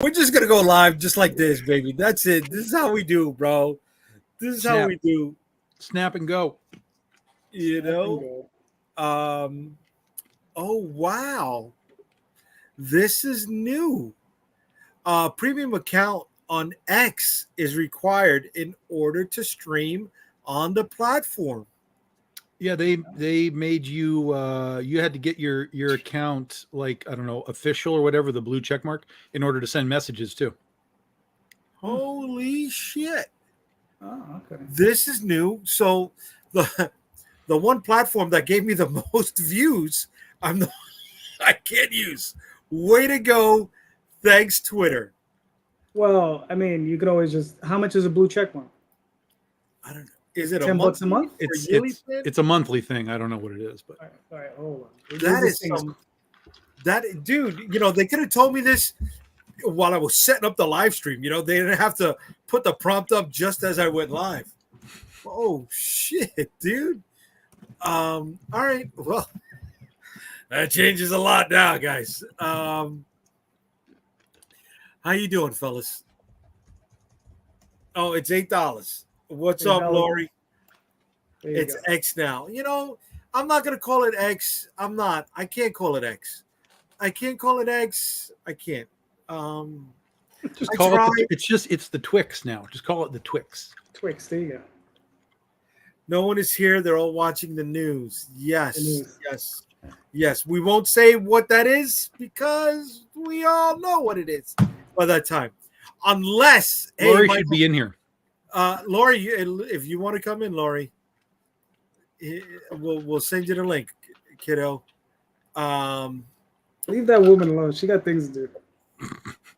We're just gonna go live just like this, baby. That's it. This is how we do, bro. This is how Snap. we do. Snap and go. You know. Oh wow, this is new. Premium account on X is required in order to stream on the platform. Yeah, they made you you had to get your account, like, I don't know, official or whatever, the blue check mark, in order to send messages too. Holy shit. Oh, okay. This is new. So the one platform that gave me the most views, I can't use. Way to go. Thanks, Twitter. Well, I mean, you could always just. How much is a blue check mark? I don't know. Is it $10 a month? It's a monthly thing. I don't know what it is, but All right, hold on. That is some, that dude. You know, they could have told me this while I was setting up the live stream. You know, they didn't have to put the prompt up just as I went live. Oh shit, dude. All right. Well, that changes a lot now, guys. How you doing, fellas? Oh, it's $8. What's up, Lori? It's go. X now. You know, I'm not gonna call it X. I'm not. I can't call it X. I can't call it X. I can't. Just call it. It's the Twix now. Just call it the Twix. Twix. There you go. No one is here. They're all watching the news. Yes. Yes. Yes. We won't say what that is because we all know what it is by that time. Unless Lori should be in here. Lori, if you want to come in, Lori, we'll send you the link, kiddo. Leave that woman alone. She got things to do.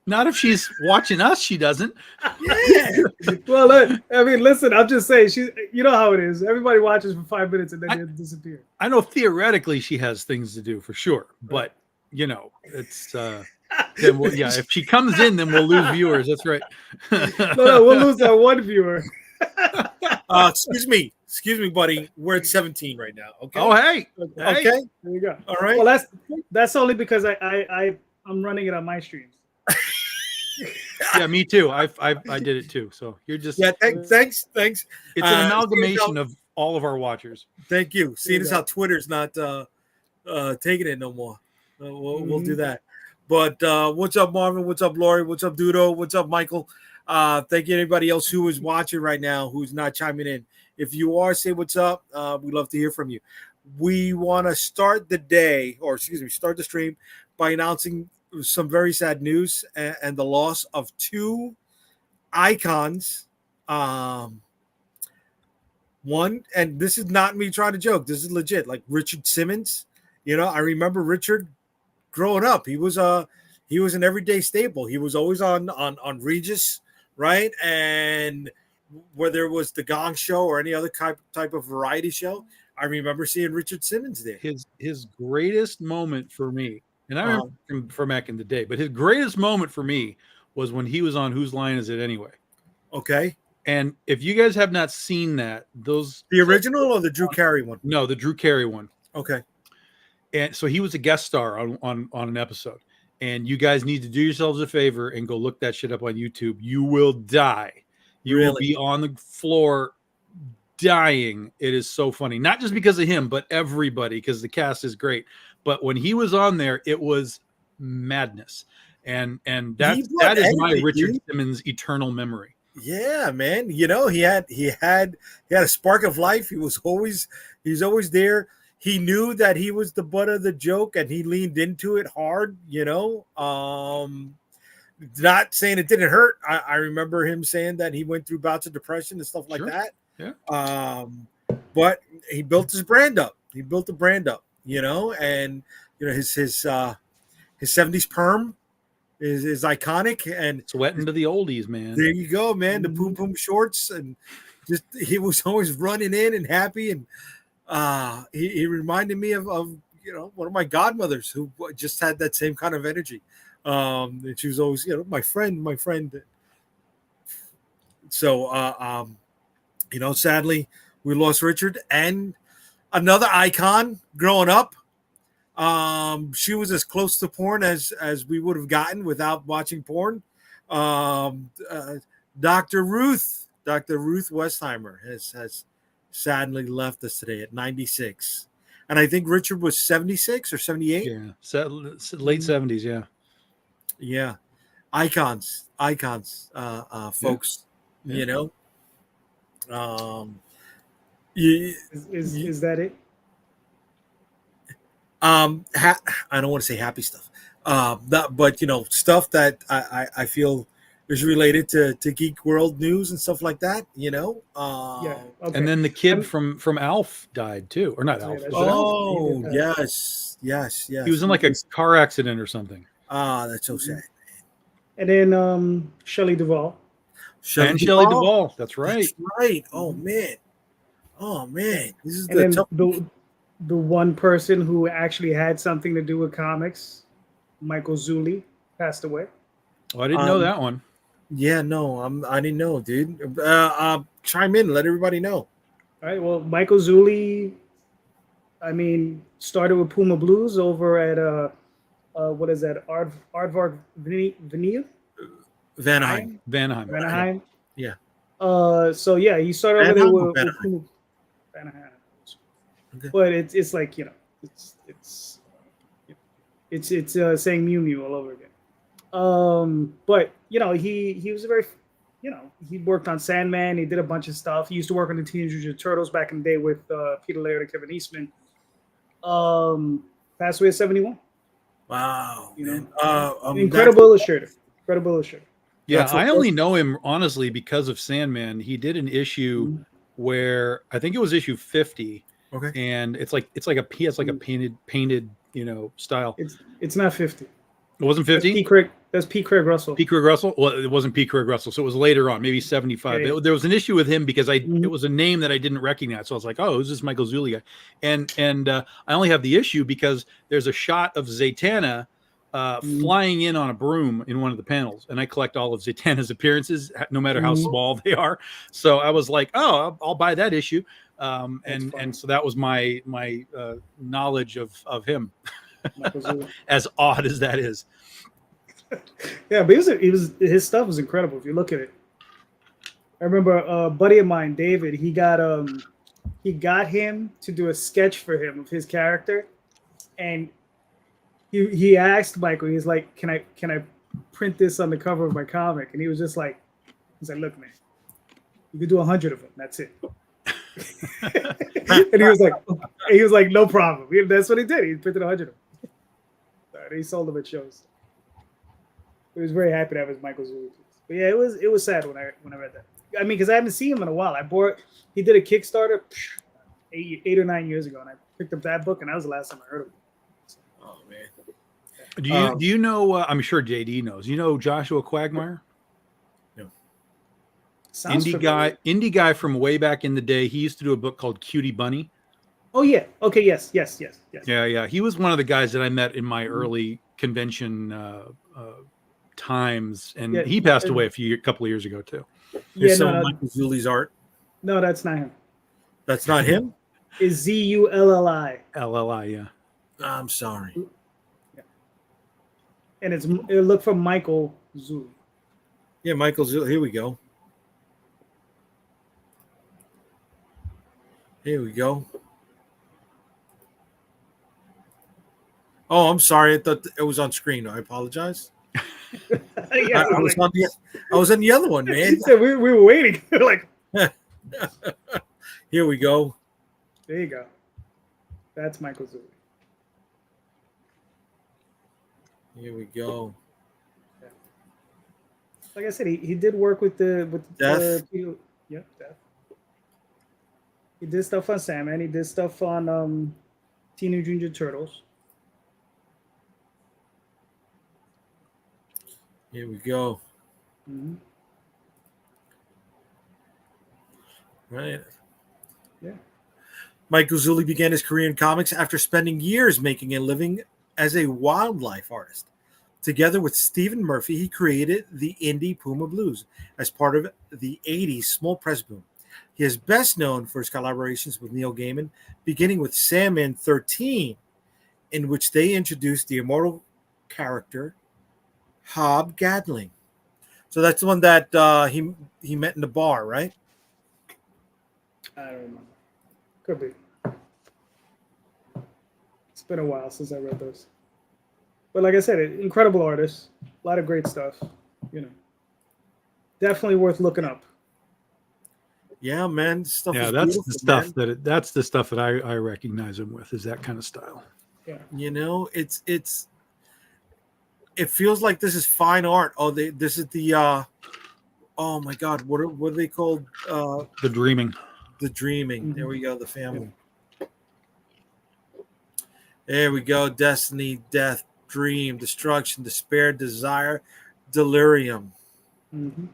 Not if she's watching us. She doesn't. Yeah. Well, I mean, listen. I'm just saying. You know how it is. Everybody watches for 5 minutes and then they disappear. I know theoretically she has things to do for sure, but you know, it's. Then if she comes in, then we'll lose viewers. That's right. No, we'll lose that one viewer. Excuse me, buddy. We're at 17 right now. Okay. Oh, hey. Okay. There you go. All right. Well, that's only because I'm running it on my streams. Yeah, me too. I did it too. So you're just Thanks. It's an amalgamation of all of our watchers. Thank you. Seeing as how Twitter's not taking it no more, we'll do that. But what's up, Marvin? What's up, Lori? What's up, Dudo? What's up, Michael? Thank you, anybody else who is watching right now who's not chiming in. If you are, say what's up. We'd love to hear from you. We want to start the stream by announcing some very sad news and the loss of two icons. One, and this is not me trying to joke. This is legit. Like Richard Simmons. You know, I remember Richard growing up. He was an everyday staple. He was always on Regis, right? And whether it was the Gong Show or any other type of variety show, I remember seeing Richard Simmons there. His greatest moment for me, and I remember from back in the day, but his greatest moment for me was when he was on Whose Line Is It Anyway? Okay. And if you guys have not seen that, the original or the Drew Carey one? No, the Drew Carey one. Okay. And so he was a guest star on an episode. And you guys need to do yourselves a favor and go look that shit up on YouTube. You will die. You will be on the floor dying. It is so funny. Not just because of him, but everybody, because the cast is great. But when he was on there, it was madness. And that is my Richard Simmons eternal memory. Yeah, man. You know, he had a spark of life. He's always there. He knew that he was the butt of the joke and he leaned into it hard, you know. Not saying it didn't hurt. I remember him saying that he went through bouts of depression and stuff like that. Yeah. But he built his brand up. He built the brand up, you know, and you know, his 70s perm is iconic and sweating to the oldies, man. There you go, man. The boom boom shorts, and just he was always running in and happy, and he reminded me of you know, one of my godmothers who just had that same kind of energy. And she was always, you know, my friend. So you know, sadly we lost Richard and another icon growing up. She was as close to porn as we would have gotten without watching porn. Dr. Ruth Westheimer has sadly left us today at 96. And I think Richard was 76 or 78. Yeah, late 70s. Yeah, Yeah. Icons, folks. Yeah. You know, you, Is that it? I don't want to say happy stuff, but stuff that I feel is related to geek world news and stuff like that. Yeah. Okay. And then the kid from Alf died too, or not Alf? that's Was it Alf? Oh He did yes. He was in like a car accident or something. That's so sad. And then Shelley Duvall. Shelley Duvall. That's right. That's right. Oh man. This is And the then tough. the one person who actually had something to do with comics, Michael Zulli, passed away. Oh, I didn't know that one. Yeah, no, I didn't know, dude. Chime in, let everybody know. All right. Well, Michael Zulli, started with Puma Blues over at what is that? Aardvark Vinyl? Vanaheim. Vanaheim. Yeah. So yeah, he started over there with Puma. Vanaheim. Okay. But it's like it's saying Mew Mew all over again. But he was a very he worked on Sandman. He did a bunch of stuff. He used to work on the Teenage Mutant Ninja Turtles back in the day with Peter Laird and Kevin Eastman. Passed away at 71. Wow. Incredible illustrator. Incredible illustrator. Yeah, I only know him honestly because of Sandman. He did an issue where I think it was issue 50. Okay. And it's like a painted style. It's not 50. It wasn't 50. That's P. Craig Russell. P. Craig Russell. Well, it wasn't P. Craig Russell, so it was later on, maybe 75. Okay. There was an issue with him because it was a name that I didn't recognize. So I was like, oh, who's this Michael Zulli guy? And I only have the issue because there's a shot of Zatanna flying in on a broom in one of the panels, and I collect all of Zatanna's appearances, no matter how small they are. So I was like, oh, I'll buy that issue. And so that was my knowledge of him, as odd as that is. Yeah, but his stuff was incredible if you look at it. I remember a buddy of mine, David. He got him to do a sketch for him of his character, and he asked Michael. He's like, "Can I print this on the cover of my comic?" And he was just like, "Look, man, you could do 100 of them. That's it." And he was like, "No problem." That's what he did. He printed 100 of them. And he sold them at shows. He was very happy to have his Michael Zulli. But yeah, it was sad when I read that. I mean, because I haven't seen him in a while. He did a Kickstarter 8 or 9 years ago, and I picked up that book, and that was the last time I heard of him. Oh man. Do you know? I'm sure JD knows. You know Joshua Quagmire? No. Indie guy from way back in the day. He used to do a book called Cutie Bunny. Oh yeah. Okay. Yes. Yeah. He was one of the guys that I met in my early convention times, and he passed away a couple of years ago too. Here's some of Michael Zulli's art. No, that's not him. That's not him? It's Zulli. LLI, yeah. I'm sorry. Yeah. And it looked from Michael Zulli. Yeah, Michael Zulli. Here we go. Oh, I'm sorry. I thought it was on screen. I apologize. Yeah, I was on the other one, man. we were waiting. Like, here we go. There you go. That's Michael Zulli. Here we go. Yeah. Like I said, he did work with Death. Death. He did stuff on Sandman. He did stuff on Teenage Mutant Ninja Turtles. Here we go. Mm-hmm. Right. Yeah. Michael Zulli began his career in comics after spending years making a living as a wildlife artist. Together with Stephen Murphy, he created the indie Puma Blues as part of the 80s small press boom. He is best known for his collaborations with Neil Gaiman, beginning with Sandman 13, in which they introduced the immortal character Hob Gadling, So that's the one that he met in the bar, right? I don't remember. Could be. It's been a while since I read those. But like I said, incredible artist, a lot of great stuff. You know, definitely worth looking up. Yeah, man. Stuff Yeah, is that's beautiful, the stuff man. that's the stuff that I recognize him with, is that kind of style. Yeah. You know, it feels like this is fine art. Oh, this is the oh my god, what are they called? The Dreaming. The Dreaming. Mhm. There we go, the family. There we go. Destiny, death, dream, destruction, despair, desire, delirium. Mm-hmm.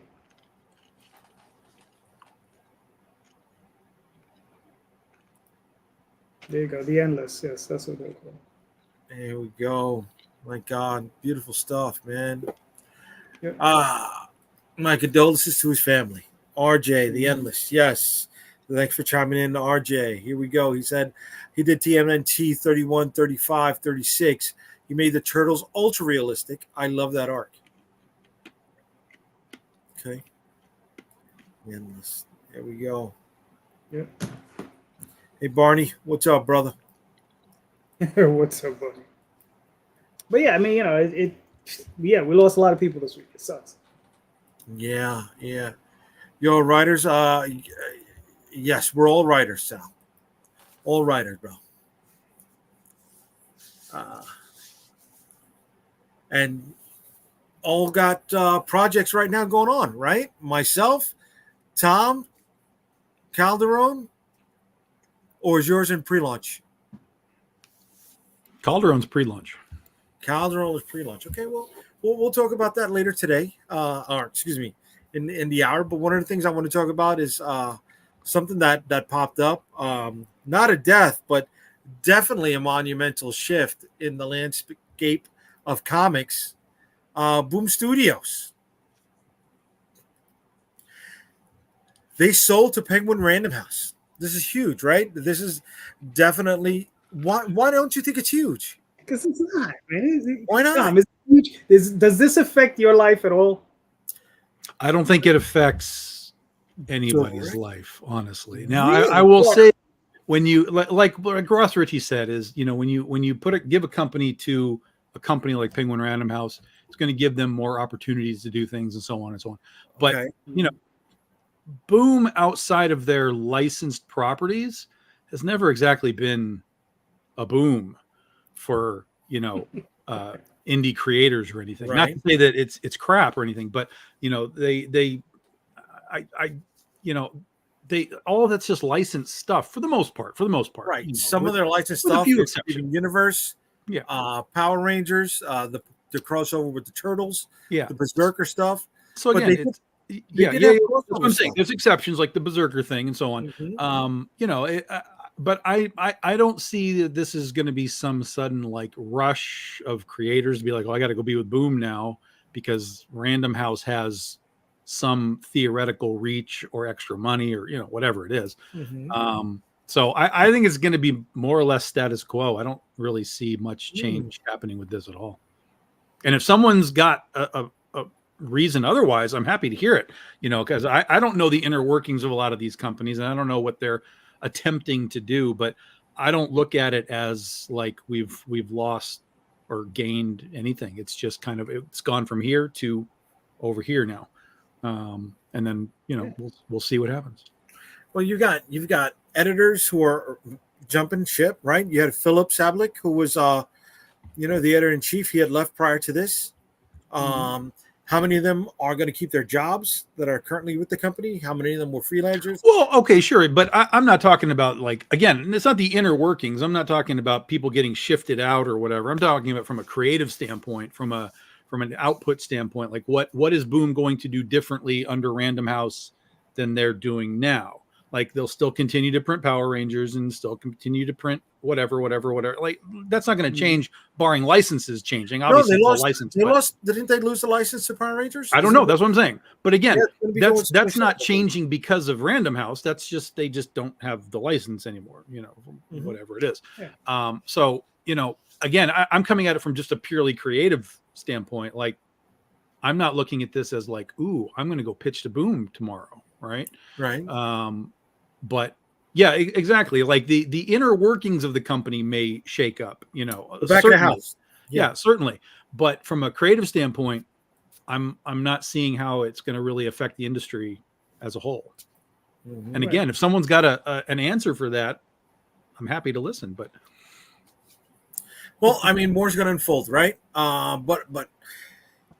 There you go. The Endless. Yes, that's what they're called. There we go. My God, beautiful stuff, man. Yep. My condolences to his family. RJ, the Mhm. Endless. Yes. Thanks for chiming in, RJ. Here we go. He said he did TMNT 31, 35, 36. He made the Turtles ultra realistic. I love that arc. Okay. Endless. There we go. Yep. Hey, Barney, what's up, brother? What's up, buddy? But yeah, I mean, you know, we lost a lot of people this week. It sucks. Yeah, yeah. Yo, writers, yes, we're all writers, Sal. All writers, bro. And all got projects right now going on, right? Myself, Tom, Calderon, or is yours in pre-launch? Calderon's pre-launch. Calderon is pre-launch. Okay, well, we'll talk about that later today. Or excuse me, in the hour. But one of the things I want to talk about is something that popped up. Not a death, but definitely a monumental shift in the landscape of comics. Boom Studios. They sold to Penguin Random House. This is huge, right? This is definitely why don't you think it's huge? Because it's not, man. Why not? Tom, it's huge. Does this affect your life at all? I don't think it affects anybody's Sure. life, honestly. Now, Really? I will say, when you like Ross Ritchie said, is, you know, when you give a company to a company like Penguin Random House, it's going to give them more opportunities to do things and so on and so on. But Okay. you know, Boom, outside of their licensed properties, has never exactly been a boom for, you know, indie creators or anything. Right. Not to say that it's crap or anything, but you know, you know, they all of that's just licensed stuff for the most part. Right. You know, Some of their licensed with a stuff, few the exceptions. Steven Universe, Yeah. Power Rangers, the crossover with the Turtles, Yeah. the Berserker stuff. So But again, they yeah, did yeah, have that's what I'm crossover saying. stuff. There's exceptions like the Berserker thing and so on. Mhm. You know, but I don't see that this is going to be some sudden like rush of creators to be like, oh, I got to go be with Boom now because Random House has some theoretical reach or extra money or, you know, whatever it is. Mhm. So I think it's going to be more or less status quo. I don't really see much change happening with this at all. And if someone's got a reason otherwise, I'm happy to hear it, you know, because I don't know the inner workings of a lot of these companies, and I don't know what they're attempting to do, but I don't look at it as like we've lost or gained anything. It's just kind of, it's gone from here to over here now. And then, you know, we'll see what happens. Well, you've got editors who are jumping ship, right? You had Philip Sablik, who was you know, the editor in chief. He had left prior to this. How many of them are going to keep their jobs that are currently with the company? How many of them were freelancers? Well, okay, sure. But I'm not talking about, like, again, it's not the inner workings. I'm not talking about people getting shifted out or whatever. I'm talking about from a creative standpoint, from an output standpoint, like what is Boom going to do differently under Random House than they're doing now? Like, they'll still continue to print Power Rangers and still continue to print whatever. Like, that's not going to change, barring licenses changing. Obviously, No, they lost. Didn't they lose the license to Power Rangers? I don't know. That's what I'm saying. But again, that's not changing changing because of Random House. That's just, they just don't have the license anymore, you know, whatever it is. Yeah. So, you know, again, I'm coming at it from just a purely creative standpoint. Like, I'm not looking at this as like, ooh, I'm going to go pitch to Boom tomorrow, right? Right. But yeah, exactly. Like the inner workings of the company may shake up, The back of the house. Yeah, certainly. But from a creative standpoint, I'm not seeing how it's going to really affect the industry as a whole. Mm-hmm. And again, if someone's got an answer for that, I'm happy to listen. But well, I mean, more's going to unfold, right? But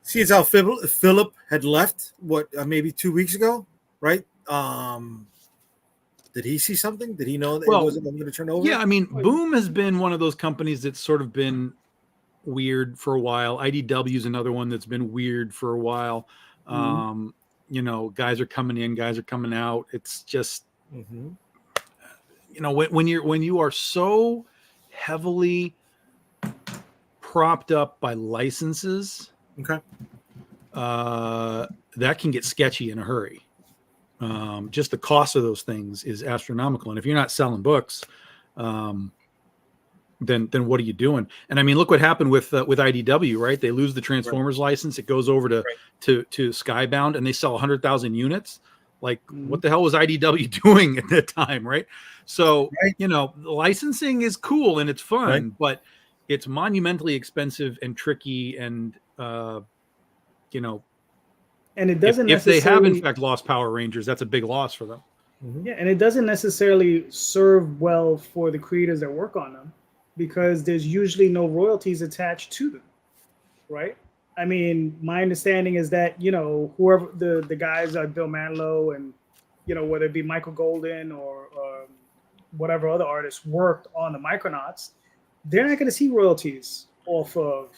see, it's how Philip had left. What maybe 2 weeks ago, right? Did he see something? Did he know that it wasn't going to turn over? Yeah, I mean, Boom has been one of those companies that's sort of been weird for a while. IDW is another one that's been weird for a while. You know, guys are coming in, guys are coming out. It's just, you know, when you are so heavily propped up by licenses, okay, that can get sketchy in a hurry. Just the cost of those things is astronomical, and if you're not selling books, then what are you doing? And I mean, look what happened with IDW, right? They lose the Transformers license, it goes over to Skybound, and they sell 100,000 units. Like, what the hell was IDW doing at that time, right? So, you know, licensing is cool and it's fun, but it's monumentally expensive and tricky, and you know, and it doesn't if they have in fact lost Power Rangers, that's a big loss for them. Yeah, and it doesn't necessarily serve well for the creators that work on them, because there's usually no royalties attached to them, right? I mean, my understanding is that, you know, whoever the guys like Bill Manilow and, you know, whether it be Michael Golden or whatever other artists worked on the Micronauts, they're not going to see royalties off of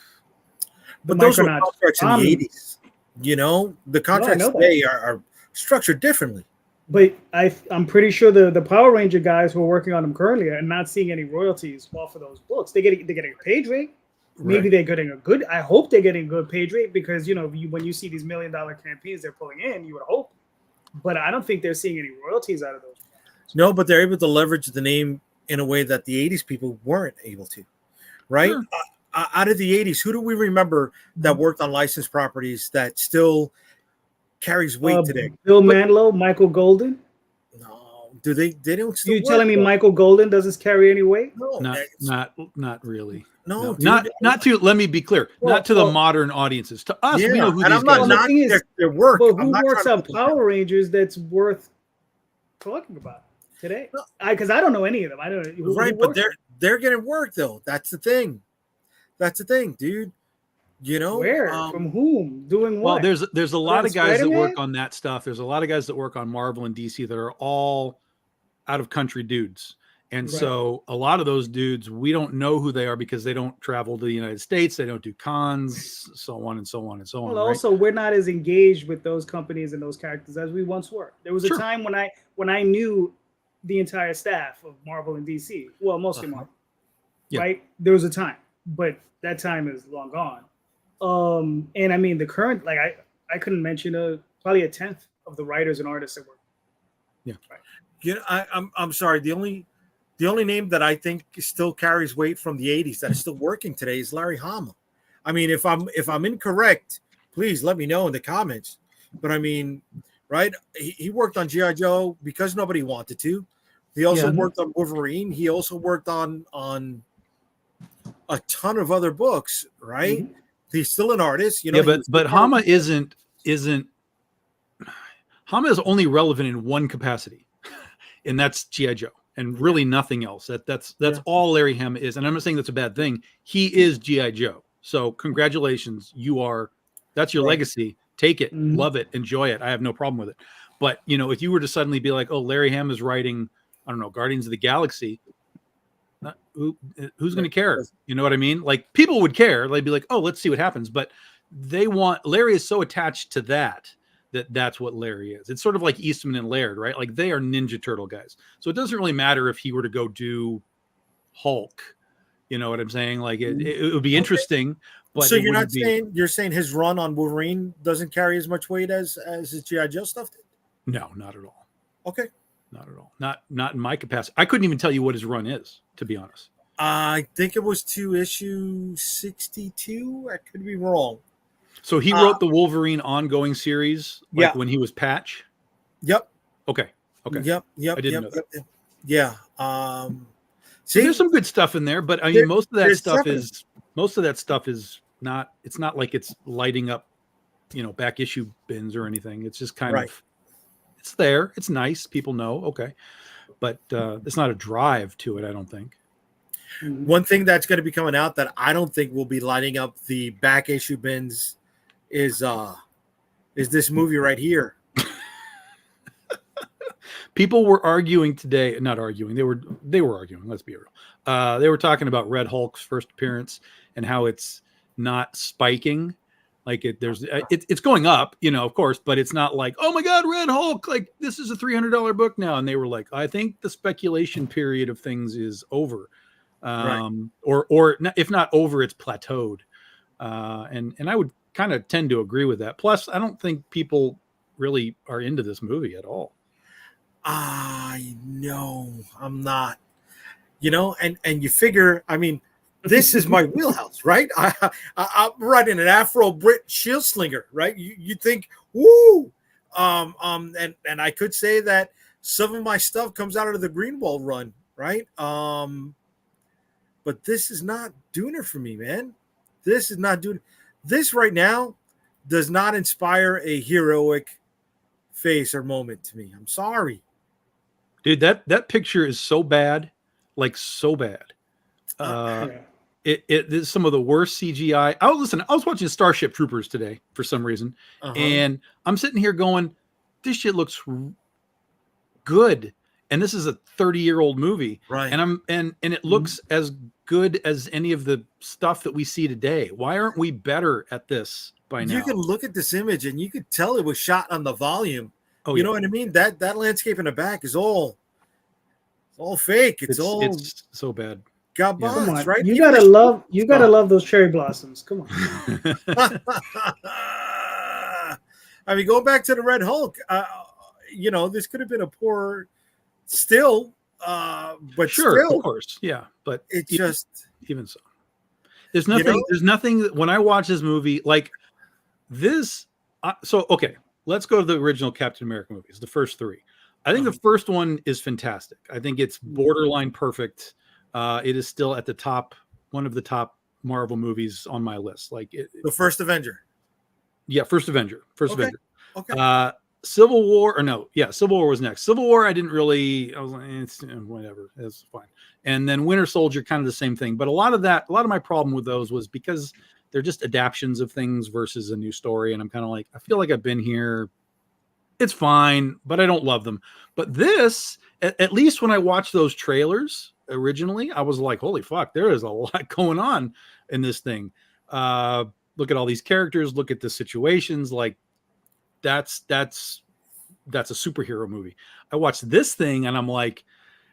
the but those were Micronauts. contracts in the 80s. You know, the contracts today are structured differently. But I'm pretty sure the Power Ranger guys who are working on them currently are not seeing any royalties off of those books. They're getting a page rate. Maybe they're getting a good. I hope they're getting a good page rate, because, you know, when you see these $1 million campaigns they're pulling in, you would hope. But I don't think they're seeing any royalties out of those. No, but they're able to leverage the name in a way that the 80s people weren't able to, right? Sure. Out of the 80s, who do we remember that worked on licensed properties that still carries weight today? Bill Manilow, Michael Golden. No, do they don't still You telling me Michael Golden doesn't carry any weight? No, not really. No, dude, not to, let me be clear, not to the modern audiences. To us, we know who these guys are. Their work. But who works on Power Rangers that's worth talking about today? Because I don't know any of them. I don't know. Right, but they're getting work though. That's the thing. That's the thing, dude. You know, where, from whom, doing what? Well, there's a lot of guys that work on that stuff. There's a lot of guys that work on Marvel and DC that are all out of country dudes. And so a lot of those dudes, we don't know who they are because they don't travel to the United States. They don't do cons, so on and so on and so on. Well, also, we're not as engaged with those companies and those characters as we once were. There was a time when I knew the entire staff of Marvel and DC. Well, mostly Marvel, right? There was a time, but that time is long gone. And I mean, the current, like, I couldn't mention probably a tenth of the writers and artists that work. Yeah. Right. You know, I'm sorry. The only name that I think still carries weight from the 80s that is still working today is Larry Hama. I mean, if I'm incorrect, please let me know in the comments. But I mean, right? He worked on G.I. Joe because nobody wanted to. He also worked on Wolverine. He also worked on a ton of other books, right? Mm-hmm. He's still an artist, you know. Yeah, but Hama isn't Hama is only relevant in one capacity, and that's G.I. Joe, and really nothing else. That's all Larry Hama is. And I'm not saying that's a bad thing. He is G.I. Joe. So congratulations, that's your legacy. Take it, love it, enjoy it. I have no problem with it. But you know, if you were to suddenly be like, oh, Larry Hama is writing, I don't know, Guardians of the Galaxy, who's going to care? You know what I mean? Like, people would care. They'd be like, oh, let's see what happens. But Larry is so attached to that's what Larry is. It's sort of like Eastman and Laird, right? Like, they are Ninja Turtle guys. So it doesn't really matter if he were to go do Hulk. You know what I'm saying? Like, it would be interesting. But so you're saying his run on Wolverine doesn't carry as much weight as his G.I. Joe stuff did? No, not at all. Okay. Not at all. Not in my capacity. I couldn't even tell you what his run is, to be honest. I think it was to issue 62. I could be wrong. So he wrote the Wolverine ongoing series, like when he was Patch. Yep. Okay. Okay. Yep. I didn't know that. Yep. Yeah. See, there's some good stuff in there, but I mean, most of that stuff is not. It's not like it's lighting up, back issue bins or anything. It's just kind of. It's there. It's nice. People know. Okay, but it's not a drive to it. I don't think. One thing that's going to be coming out that I don't think will be lighting up the back issue bins is this movie right here. People were arguing today, not arguing. They were arguing. Let's be real. They were talking about Red Hulk's first appearance and how it's not spiking. Like it's going up, of course, but it's not like, oh my God, Red Hulk, like this is a $300 book now. And they were like, I think the speculation period of things is over. Or if not over, it's plateaued. And I would kind of tend to agree with that. Plus, I don't think people really are into this movie at all. I know I'm not, and you figure, I mean, this is my wheelhouse, right? I'm running an Afro Brit shield slinger, right? You think, woo, and I could say that some of my stuff comes out of the Greenwald run, right? But this is not doing it for me, man. This is not doing this right now. Does not inspire a heroic face or moment to me. I'm sorry, dude. That picture is so bad, like so bad. It is some of the worst CGI. I was watching Starship Troopers today for some reason, and I'm sitting here going, this shit looks good. And this is a 30-year-old movie, right? And it looks as good as any of the stuff that we see today. Why aren't we better at this by now? You can look at this image and you could tell it was shot on the volume. Oh, you know what I mean? That landscape in the back is all fake. It's so bad. Garbage, right? You gotta love those cherry blossoms. Come on. I mean, going back to the Red Hulk, this could have been a poor still, but sure, still, of course, yeah. But it's even so, there's nothing. There's nothing when I watch this movie like this. Okay, let's go to the original Captain America movies, the first three. I think the first one is fantastic. I think it's borderline perfect. It is still at the top, one of the top Marvel movies on my list. Like the first Avenger. Yeah, first Avenger. Avenger. Okay. Civil War Civil War was next. Civil War, I was like, it's whatever, it's fine. And then Winter Soldier, kind of the same thing. But a lot of my problem with those was because they're just adaptions of things versus a new story. And I'm kind of like, I feel like I've been here. It's fine, but I don't love them. But this, at least when I watched those trailers originally, I was like, holy fuck, there is a lot going on in this thing. Look at all these characters, look at the situations, like that's a superhero movie. I watched this thing and I'm like,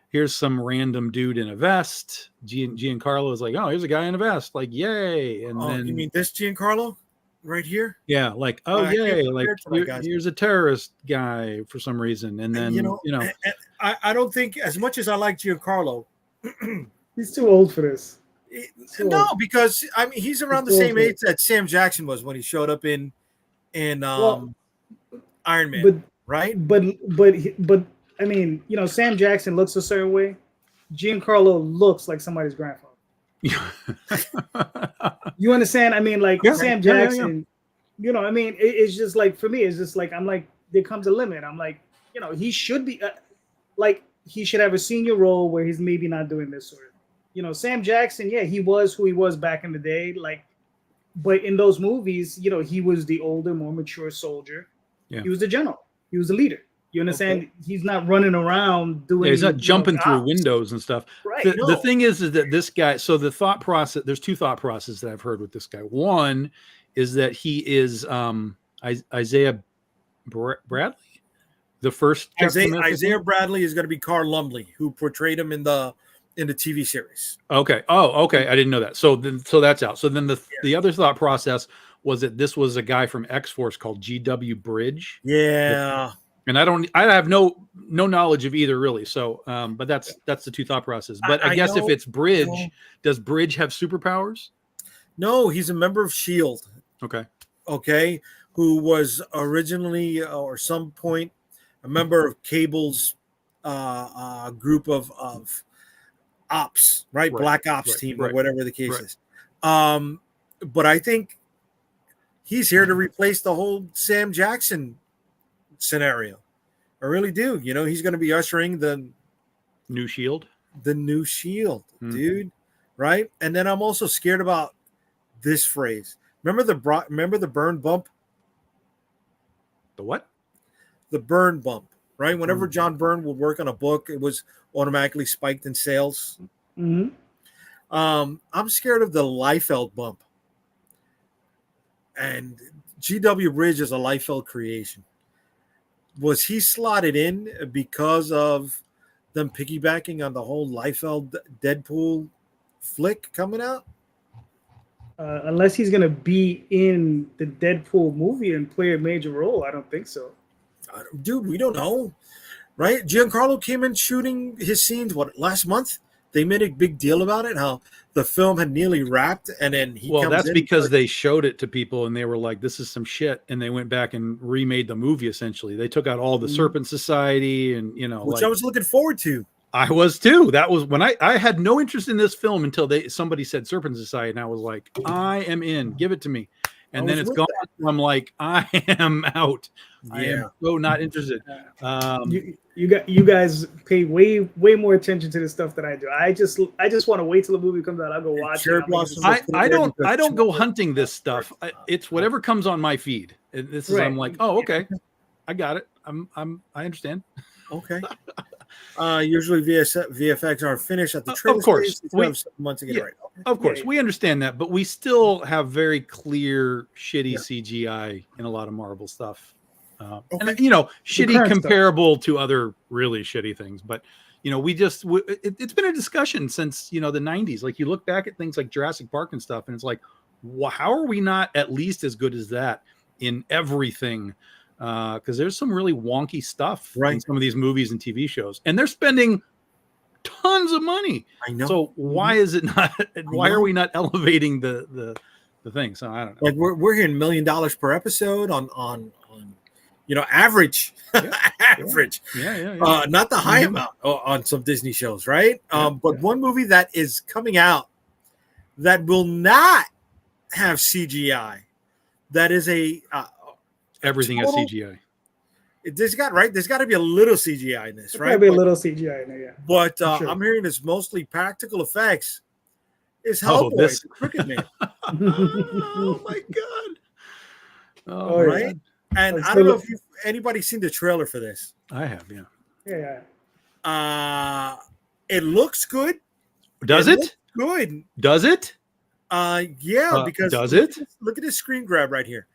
here's some random dude in a vest. Giancarlo is like, oh, here's a guy in a vest, like, yay. And then you mean this Giancarlo right here? Yeah, like, oh yay, like here's a terrorist guy for some reason. And then I don't think, as much as I like Giancarlo, he's too old for this. Because I mean he's around the same age that Sam Jackson was when he showed up in Iron Man, right? But I mean, Sam Jackson looks a certain way. Giancarlo looks like somebody's grandfather. You understand? I mean, like Sam Jackson, I mean, it's just like, for me, it's just like, I'm like, there comes a limit. I'm like, he should be he should have a senior role where he's maybe not doing this sort of. Sam Jackson, he was who he was back in the day. Like, but in those movies, he was the older, more mature soldier. Yeah. He was the general. He was the leader. You understand? Okay. He's not running around doing. He's not jumping through windows and stuff. Right. The thing is that this guy. So the thought process. There's two thought processes that I've heard with this guy. One is that he is Isaiah Bradley, the first. Isaiah Bradley is going to be Carl Lumbly, who portrayed him in the TV series. Okay. Oh, okay. I didn't know that. So that's out. So then the other thought process was that this was a guy from X-Force called G.W. Bridge. Yeah. And I have no knowledge of either really. So, but that's the two thought process. But I guess if it's Bridge, does Bridge have superpowers? No, he's a member of S.H.I.E.L.D. Okay. okay, who was originally or some point a member of Cable's group of ops, right? Right, Black ops right, team or right, whatever the case right. is. But I think he's here to replace the whole Sam Jackson scenario. I really do. You know, he's going to be ushering the New Shield. new Shield, Hmm. dude. Right? And then I'm also scared about this phrase. Remember the burn bump? The what? The burn bump, right? Whenever John Byrne would work on a book, it was automatically spiked in sales. Mhm. I'm scared of the Liefeld bump. And G.W. Bridge is a Liefeld creation. Was he slotted in because of them piggybacking on the whole Liefeld Deadpool flick coming out? Unless he's gonna be in the Deadpool movie and play a major role, I don't think so. Dude, we don't know, right? Giancarlo came in shooting his scenes last month. They made a big deal about it, how the film had nearly wrapped, and then he comes that's in because they showed it to people and they were like, this is some shit, and they went back and remade the movie. Essentially, they took out all the Serpent Society, and which I was looking forward to. I was too. That was when I had no interest in this film until somebody said Serpent Society, and I was like, I am in, give it to me. And then it's gone. I'm like, I am out. I am so not interested. You guys pay way more attention to the stuff than I do. I just want to wait till the movie comes out. I'll go watch it. I don't go hunting this stuff. It's whatever comes on my feed. This is I'm like, oh, okay, I got it. I understand. Okay. Usually VFX aren't finished at the trailer. Of course, months to get it right. Okay. Of course, we understand that, but we still have very clear shitty CGI in a lot of Marvel stuff. And you know, shitty comparable to other really shitty things. But you know, it's been a discussion since, you know, the 90s. Like, you look back at things like Jurassic Park and stuff, and it's like, well, how are we not at least as good as that in everything? Because there's some really wonky stuff in some of these movies and TV shows, and they're spending tons of money. I know. So why is it not? Why are we not elevating the thing? So I don't know. Like, we're hearing $1 million per episode on you know, average. Average. Yeah. Not the high amount on some Disney shows, right? But one movie that is coming out that will not have CGI, that is everything has CGI. There's got to be a little CGI in this, right? There'll be a little CGI in there, yeah. But sure. I'm hearing it's mostly practical effects. Is Hellboy, the Crooked Man. Oh my god! Oh, right. Yeah. And I don't know if anybody's seen the trailer for this. I have, yeah. It looks good. Does it? Good. Does it? Yeah, because does it? Look at this screen grab right here.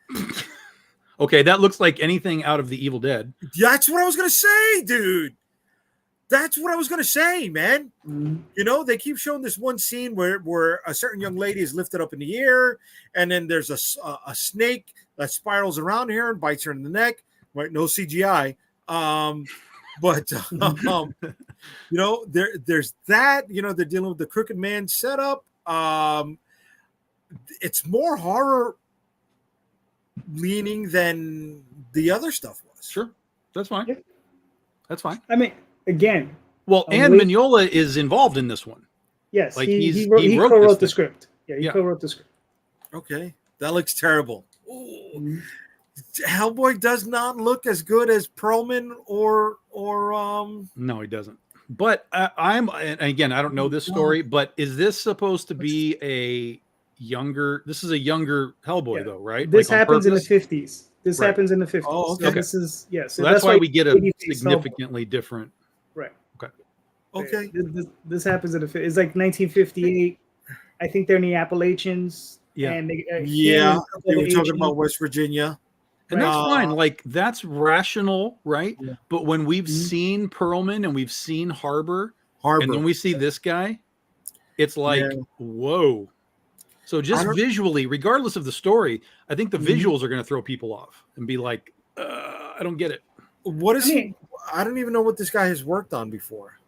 Okay, that looks like anything out of The Evil Dead. That's what I was gonna say, dude. That's what I was gonna say, man. Mm-hmm. You know, they keep showing this one scene where a certain young lady is lifted up in the air, and then there's a snake that spirals around her and bites her in the neck. Right? No CGI. But you know, there's that. You know, they're dealing with the Crooked Man setup. It's more horror leaning than the other stuff was. Sure, that's fine. Yeah. That's fine. I mean, again, well, and Mignola is involved in this one. Yes, like he co-wrote the script. Yeah, he co-wrote the script. Okay, that looks terrible. Hellboy does not look as good as Perlman or No, he doesn't. But and again, I don't know this story, but is this supposed to be this is a younger Hellboy though, right? This happens in the 50s. This happens in the 50s. Oh, okay. So this is so that's why we get a significantly different. Right. Okay. This happens in the 50s. It's like 1958. I think they're in the Appalachians. Yeah. And they were talking about West Virginia. And that's fine. Like, that's rational, right? Yeah. But when we've seen Perlman and we've seen Harbor, and then we see this guy, it's like, whoa. So just visually, regardless of the story, I think the visuals are going to throw people off and be like, I don't get it. What is he? I don't even know what this guy has worked on before.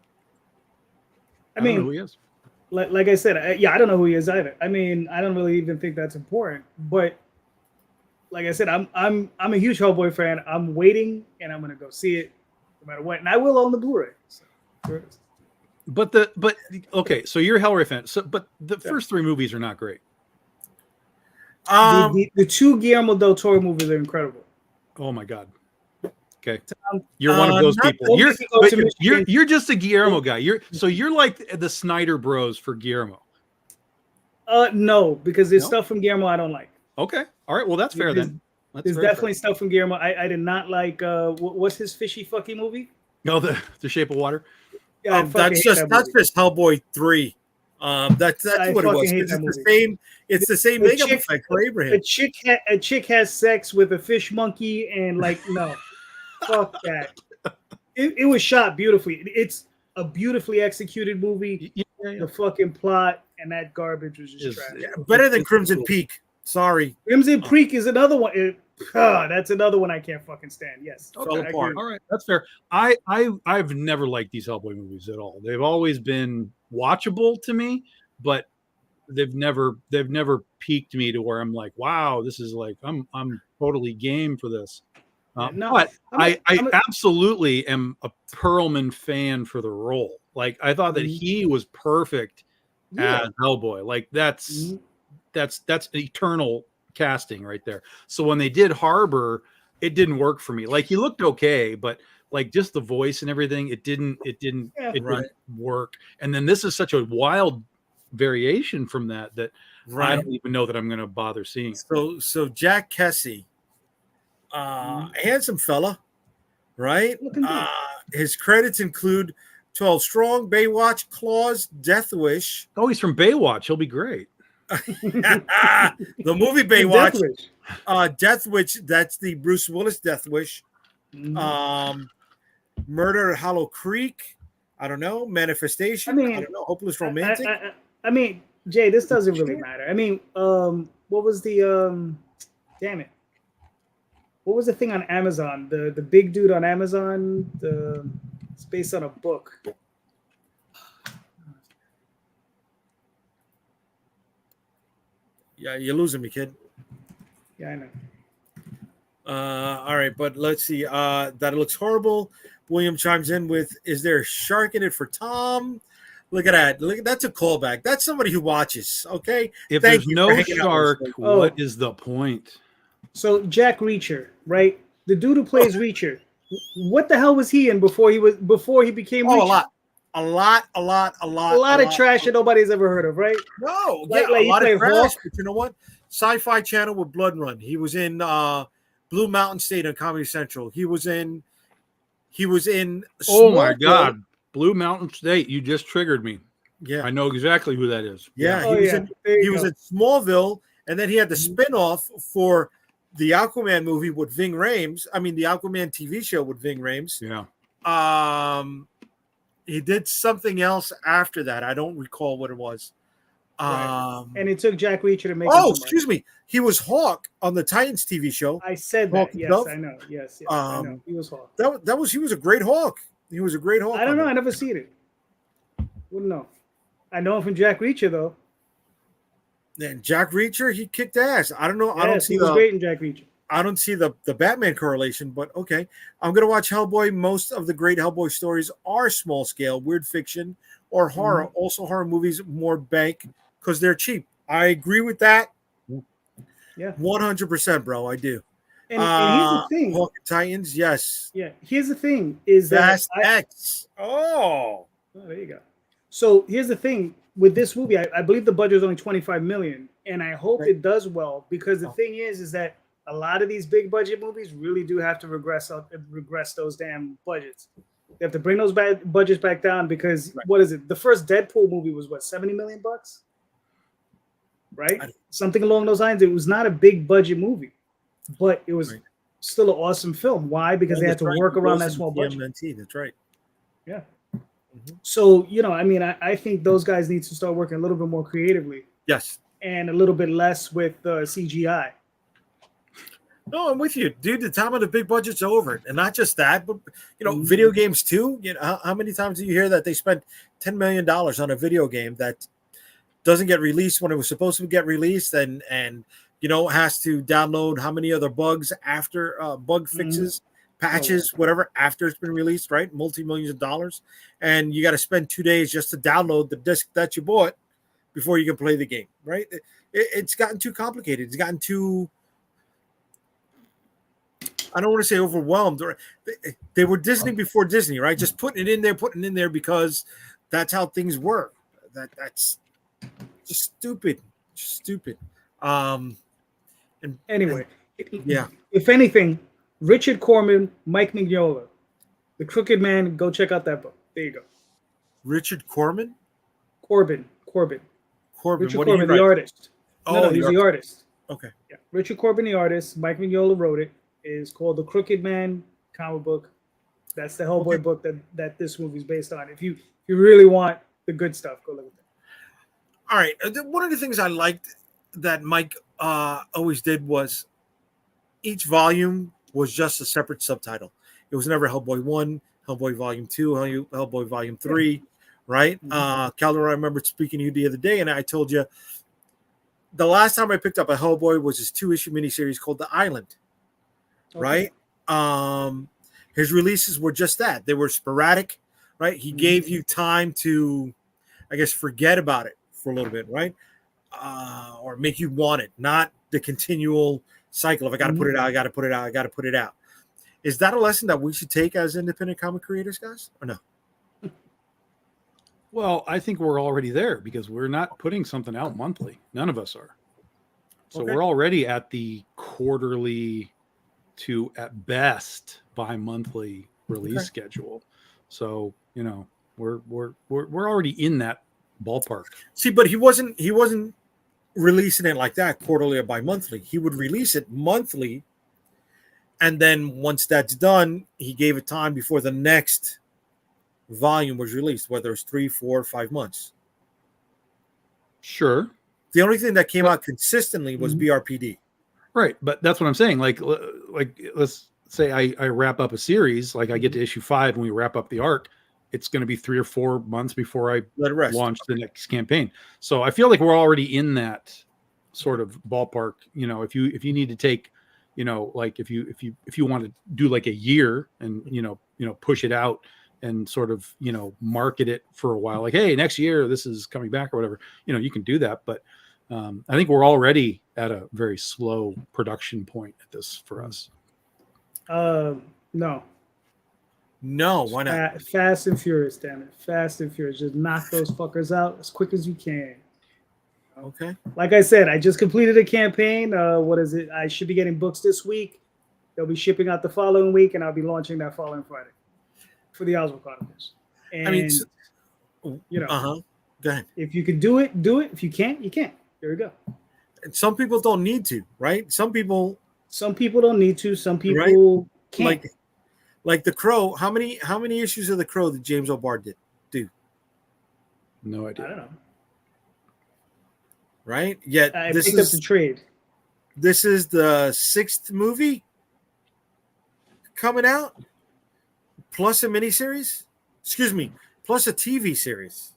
I mean, don't know who he is. Like I said, I don't know who he is either. I mean, I don't really even think that's important. But like I said, I'm a huge Hellboy fan. I'm waiting, and I'm gonna go see it no matter what, and I will own the Blu-ray. So, But okay, so you're a Hellboy fan. So, but the first 3 movies are not great. The 2 Guillermo del Toro movies are incredible. Oh my god. Okay, you're one of those people. You're just a Guillermo guy. You're like the Snyder Bros for Guillermo. No, because there's stuff from Guillermo I don't like. Okay, all right. Well, that's fair then. There's definitely stuff from Guillermo. I did not like. What's his fishy fucking movie? No, the Shape of Water. Yeah, that's just Hellboy 3. That's what it was. It's the same makeup effect for Abraham. A chick has sex with a fish monkey, and like no, fuck that. It was shot beautifully. It's a beautifully executed movie. Yeah. The fucking plot and that garbage was just trash. Yeah, better than Crimson Peak. Sorry, Crimson Peak is another one. That's another one I can't fucking stand. Yes, okay. All right, that's fair. I've never liked these Hellboy movies at all. They've always been watchable to me, but they've never piqued me to where I'm like, wow, this is like I'm totally game for this. But I absolutely am a Perlman fan for the role. Like I thought that he was perfect as Hellboy. Like that's eternal casting right there. So when they did Harbor, it didn't work for me. Like he looked okay, but like just the voice and everything, it didn't work. And then this is such a wild variation from that I don't even know that I'm going to bother seeing it. So Jack Kesey, handsome fella, right? His credits include 12 Strong, Baywatch, Claws, Death Wish. Oh, he's from Baywatch. He'll be great. The movie Baywatch, Death Wish. That's the Bruce Willis Death Wish. Murder at Hollow Creek. I don't know. Manifestation. I don't know. Hopeless Romantic. I mean, Jay, this doesn't really matter. I mean, what was the damn it? What was the thing on Amazon? The big dude on Amazon. It's based on a book. Yeah, you're losing me, kid. Yeah, I know. All right, but let's see. That it looks horrible. William chimes in with, "Is there a shark in it for Tom?" Look at that. That's a callback. That's somebody who watches. Okay. If there's no shark, what is the point? So Jack Reacher, right? The dude who plays Reacher. What the hell was he in before he became Reacher? A lot of trash that nobody's ever heard of, right? No, a lot of trash. But you know what? Sci-Fi Channel with Blood Run. He was in Blue Mountain State on Comedy Central. He was in. Oh my God, Blue Mountain State! You just triggered me. Yeah, I know exactly who that is. Yeah, he was in Smallville, and then he had the spinoff for the Aquaman movie with Ving Rhames. I mean, the Aquaman TV show with Ving Rhames. Yeah. He did something else after that. I don't recall what it was. And it took Jack Reacher to make. Oh, excuse me. He was Hawk on the Titans TV show. I said that. Hawk, yes, I know. Yes, I know. He was Hawk. He was a great Hawk. He was a great Hawk. I don't know. I never seen it. Wouldn't know. I know him from Jack Reacher though. And Jack Reacher, he kicked ass. I don't know. Yes, I don't see he was great in Jack Reacher. I don't see the Batman correlation, but okay. I'm going to watch Hellboy. Most of the great Hellboy stories are small scale, weird fiction, or horror. Also, horror movies more bank because they're cheap. I agree with that. Yeah, 100%, bro. I do. And here's the thing: Hawk and Titans, yes. Yeah. Here's the thing: is that X? Oh, there you go. So here's the thing with this movie. I believe the budget was only $25 million, and I hope it does well because the thing is that a lot of these big budget movies really do have to regress those damn budgets. They have to bring those budgets back down because what is it? The first Deadpool movie was what, $70 million? Right? Something along those lines. It was not a big budget movie, but it was still an awesome film. Why? Because they had to work around that small budget. That's right. Yeah. So, I mean, I think those guys need to start working a little bit more creatively. Yes. And a little bit less with CGI. No, I'm with you, dude. The time of the big budget's over, and not just that, but video games too. How many times do you hear that they spent $10 million on a video game that doesn't get released when it was supposed to get released, and has to download how many other bugs after bug fixes, patches, whatever, after it's been released, right? Multi-millions of dollars. And you got to spend 2 days just to download the disc that you bought before you can play the game, right? It's gotten too complicated. It's gotten too, I don't want to say overwhelmed. Or they were Disney before Disney, right? Just putting it in there because that's how things were. That's just stupid. Just stupid. Anyway, yeah. If anything, Richard Corman, Mike Mignola, The Crooked Man, go check out that book. There you go. Richard Corman? Corbin. Corbin. Richard What Corbin, the artist. Oh, he's the artist. Okay. Yeah. Richard Corbin, the artist. Mike Mignola wrote it. It's called The Crooked Man comic book. That's the Hellboy book that this movie is based on. If you really want the good stuff, go look at that. All right. One of the things I liked that Mike always did was each volume was just a separate subtitle. It was never Hellboy 1, Hellboy Volume 2, Hellboy Volume 3, right? Calderon, I remember speaking to you the other day, and I told you the last time I picked up a Hellboy was his 2-issue miniseries called The Island, right? His releases were just that. They were sporadic, right? He gave you time to, I guess, forget about it for a little bit, right? Or make you want it, not the continual cycle of I got to put it out, I got to put it out, I got to put it out. Is that a lesson that we should take as independent comic creators, guys, or no? Well, I think we're already there because we're not putting something out monthly. None of us are. So we're already at the quarterly to at best bi-monthly release schedule. So, we're already in that ballpark. See, but he wasn't releasing it like that, quarterly or bi-monthly. He would release it monthly, and then once that's done, he gave it time before the next volume was released, whether it's 3, 4, 5 months. Sure. The only thing that came out consistently was BRPD. Right, but that's what I'm saying. Like let's say I wrap up a series, like I get to issue 5 and we wrap up the arc. It's going to be 3 or 4 months before I let it rest. Launch the next campaign. So I feel like we're already in that sort of ballpark. If you need to take, like if you want to do like a year and push it out and sort of market it for a while, like, hey, next year this is coming back or whatever, you can do that. But I think we're already at a very slow production point at this for us. No, why not? Fast and Furious, damn it. Fast and Furious. Just knock those fuckers out as quick as you can. Okay. Like I said, I just completed a campaign. What is it? I should be getting books this week. They'll be shipping out the following week, and I'll be launching that following Friday for the Oswald Chronicles. And, go ahead. If you can do it, do it. If you can't, you can't. There we go. And some people don't need to, right? Some people don't need to. Some people can't. Like The Crow, how many issues of The Crow did James O'Barr do? No idea. I don't know. Right? Yet I picked up the trade. This is the 6th movie coming out, plus a miniseries. Excuse me, plus a TV series.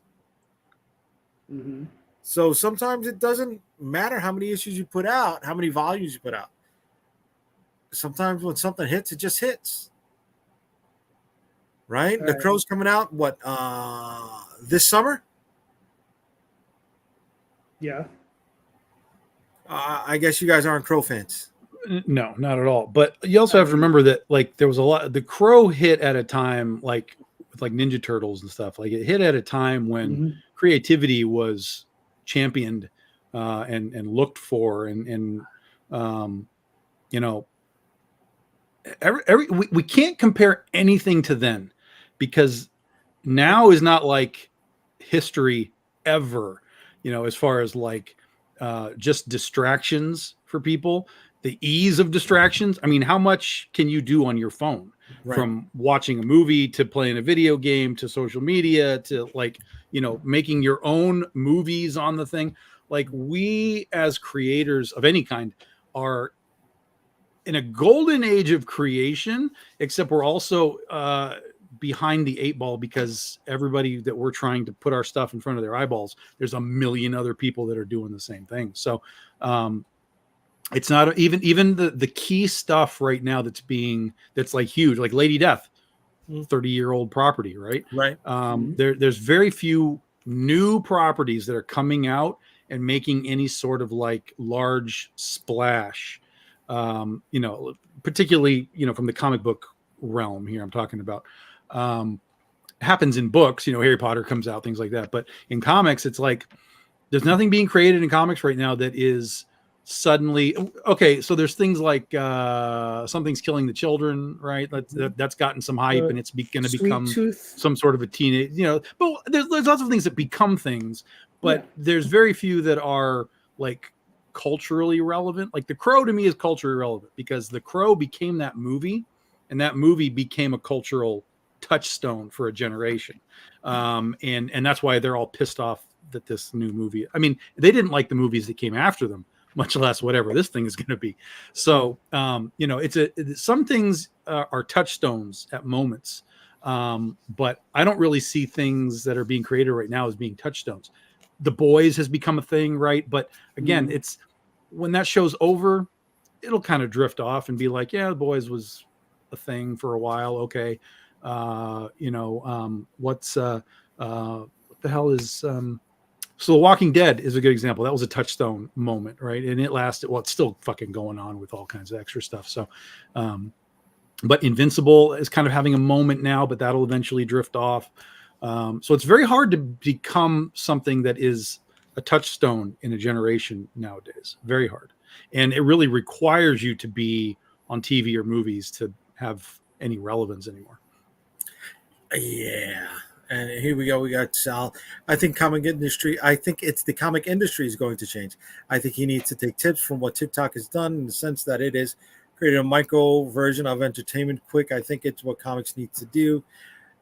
So sometimes it doesn't matter how many issues you put out, how many volumes you put out. Sometimes when something hits, it just hits. Right? The Crow's coming out, this summer? Yeah. I guess you guys aren't Crow fans. No, not at all. But you also have to remember that, like, there was a lot. The Crow hit at a time, like, with like Ninja Turtles and stuff. Like, it hit at a time when creativity was championed and looked for, and we can't compare anything to then, because now is not like history ever, as far as like just distractions for people, the ease of distractions. I mean, how much can you do on your phone, from watching a movie to playing a video game to social media to making your own movies on the thing. Like, we as creators of any kind are in a golden age of creation, except we're also behind the 8 ball, because everybody that we're trying to put our stuff in front of their eyeballs, there's a million other people that are doing the same thing. So It's not even the key stuff right now that's like huge, like Lady Death, 30-year-old property, right? Right. There's very few new properties that are coming out and making any sort of like large splash. Particularly, from the comic book realm here I'm talking about. Happens in books, Harry Potter comes out, things like that. But in comics, it's like there's nothing being created in comics right now that is suddenly okay. So there's things like Something's Killing the Children, right? That's gotten some hype, and it's going to become some sort of a teenage, but there's lots of things that become things, but there's very few that are like culturally relevant. Like The Crow to me is culturally relevant because The Crow became that movie, and that movie became a cultural touchstone for a generation. And that's why they're all pissed off that this new movie, I mean, they didn't like the movies that came after them, much less whatever this thing is going to be. So, some things are touchstones at moments. But I don't really see things that are being created right now as being touchstones. The Boys has become a thing, right? But again, it's when that show's over, it'll kind of drift off and be like, yeah, The Boys was a thing for a while. Okay. What the hell is, so The Walking Dead is a good example. That was a touchstone moment, right? And it lasted, it's still fucking going on with all kinds of extra stuff. So, but Invincible is kind of having a moment now, but that'll eventually drift off. So it's very hard to become something that is a touchstone in a generation nowadays. Very hard. And it really requires you to be on TV or movies to have any relevance anymore. Yeah. And here we go. We got Sal. I think the comic industry is going to change. I think he needs to take tips from what TikTok has done in the sense that it is created a micro version of entertainment quick. I think it's what comics need to do.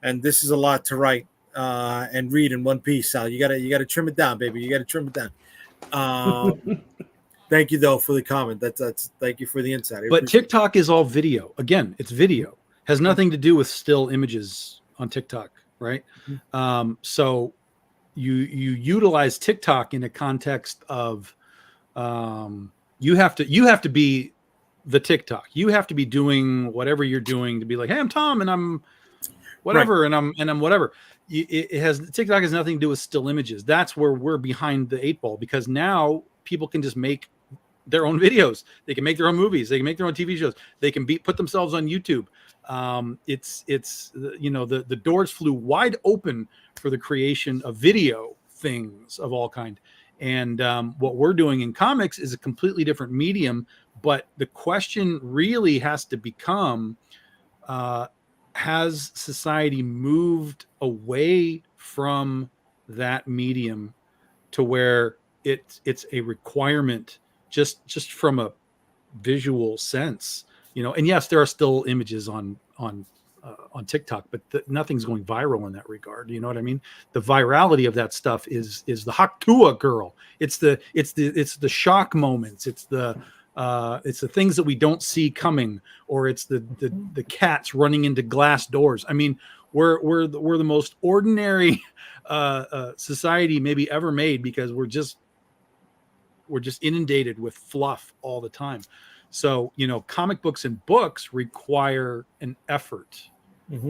And this is a lot to write and read in one piece, Sal. You gotta trim it down, baby. You gotta trim it down. Thank you though for the comment. That's thank you for the insight. But TikTok is all video. Again, it's video. Has nothing to do with still images on TikTok, right? So you utilize TikTok in a context of you have to be the TikTok. You have to be doing whatever you're doing to be like, hey, I'm Tom and I'm whatever, right. and I'm whatever. TikTok has nothing to do with still images. That's where we're behind the 8 ball, because now people can just make their own videos. They can make their own movies. They can make their own TV shows. They can put themselves on YouTube. The doors flew wide open for the creation of video things of all kind. And what we're doing in comics is a completely different medium. But the question really has to become, has society moved away from that medium to where it's a requirement just from a visual sense, and yes, there are still images on TikTok, but nothing's going viral in that regard. You know what I mean? The virality of that stuff is the Haktua girl. It's the shock moments. It's the things that we don't see coming, or it's the cats running into glass doors. I mean, we're the most ordinary society maybe ever made, because we're just inundated with fluff all the time. So, comic books and books require an effort,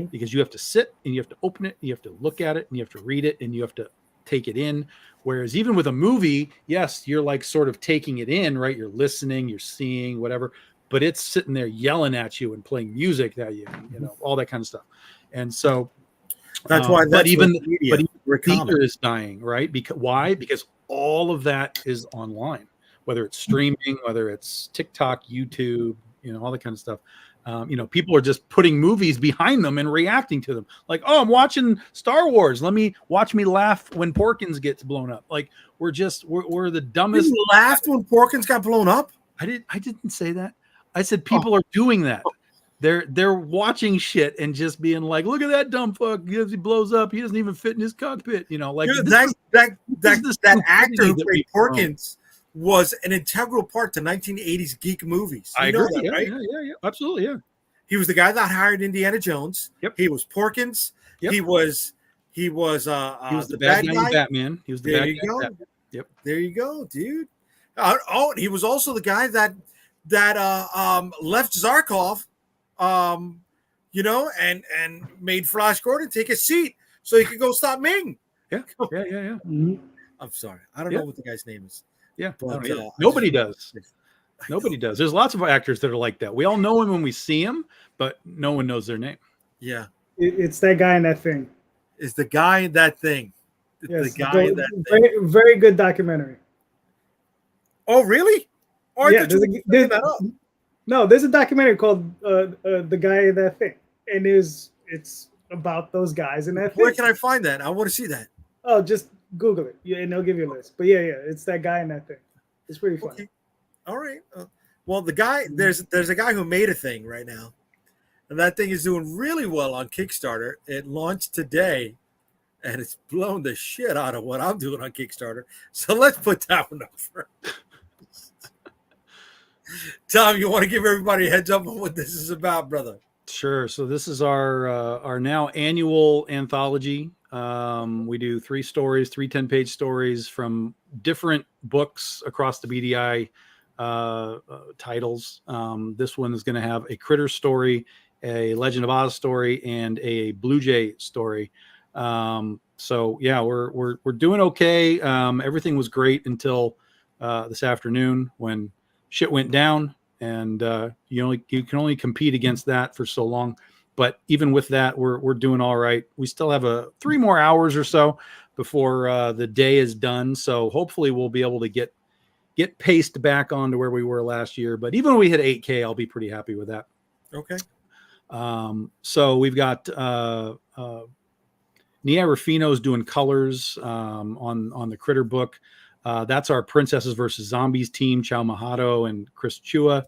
because you have to sit and you have to open it, and you have to look at it, and you have to read it, and you have to take it in. Whereas even with a movie, yes, you're like sort of taking it in, right? You're listening, you're seeing whatever, but it's sitting there yelling at you and playing music that all that kind of stuff. And so that's why even theater is dying, right? Why? Because all of that is online, whether it's streaming, whether it's TikTok, YouTube, all that kind of stuff. People are just putting movies behind them and reacting to them. Like, oh, I'm watching Star Wars. Watch me laugh when Porkins gets blown up. Like, we're the dumbest. You laughed when Porkins got blown up? I didn't say that. I said people are doing that. They're watching shit and just being like, look at that dumb fuck. He blows up. He doesn't even fit in his cockpit. Like that actor who played Porkins was an integral part to 1980s geek movies. I agree. That, right? Yeah, absolutely. Yeah. He was the guy that hired Indiana Jones. Yep. He was Porkins. Yep. He was the bad guy in Batman. He was the bad guy in Batman. Yep. There you go, dude. He was also the guy that left Zarkov, and made Flash Gordon take a seat so he could go stop Ming. Yeah. Mhm. I'm sorry, I don't know what the guy's name is. Yeah, But, nobody does. Nobody does. There's lots of actors that are like that. We all know him when we see him, but no one knows their name. Yeah, It's that guy in that thing. it's the guy in that thing. Yes, the guy in that thing. very, very good documentary. Oh, really? Oh, Yeah, there's a documentary called "The Guy in That Thing," and it's about those guys in that Where thing. can I find that? I want to see that. Oh, just Google it, and they'll give you a list. But yeah, it's that guy in that thing. It's pretty funny. Okay. All right. Well, the guy there's a guy who made a thing right now, and that thing is doing really well on Kickstarter. It launched today, and it's blown the shit out of what I'm doing on Kickstarter. So let's put that one up first. Tom, you want to give everybody a heads up on what this is about, brother? Sure. So this is our now annual anthology. We do 3 stories, 3 10-page stories from different books across the BDI titles. This one is going to have a Critter story, a Legend of Oz story, and a Blue Jay story. So yeah, we're doing okay. Everything was great until this afternoon when shit went down, and you can only compete against that for so long. But even with that, we're doing all right. We still have 3 more hours or so before the day is done. So hopefully we'll be able to get paced back on to where we were last year. But even when we hit 8K, I'll be pretty happy with that. Okay. So we've got Nia Rufino's doing colors on the Critter book. That's our Princesses versus Zombies team, Chow Mahato and Chris Chua.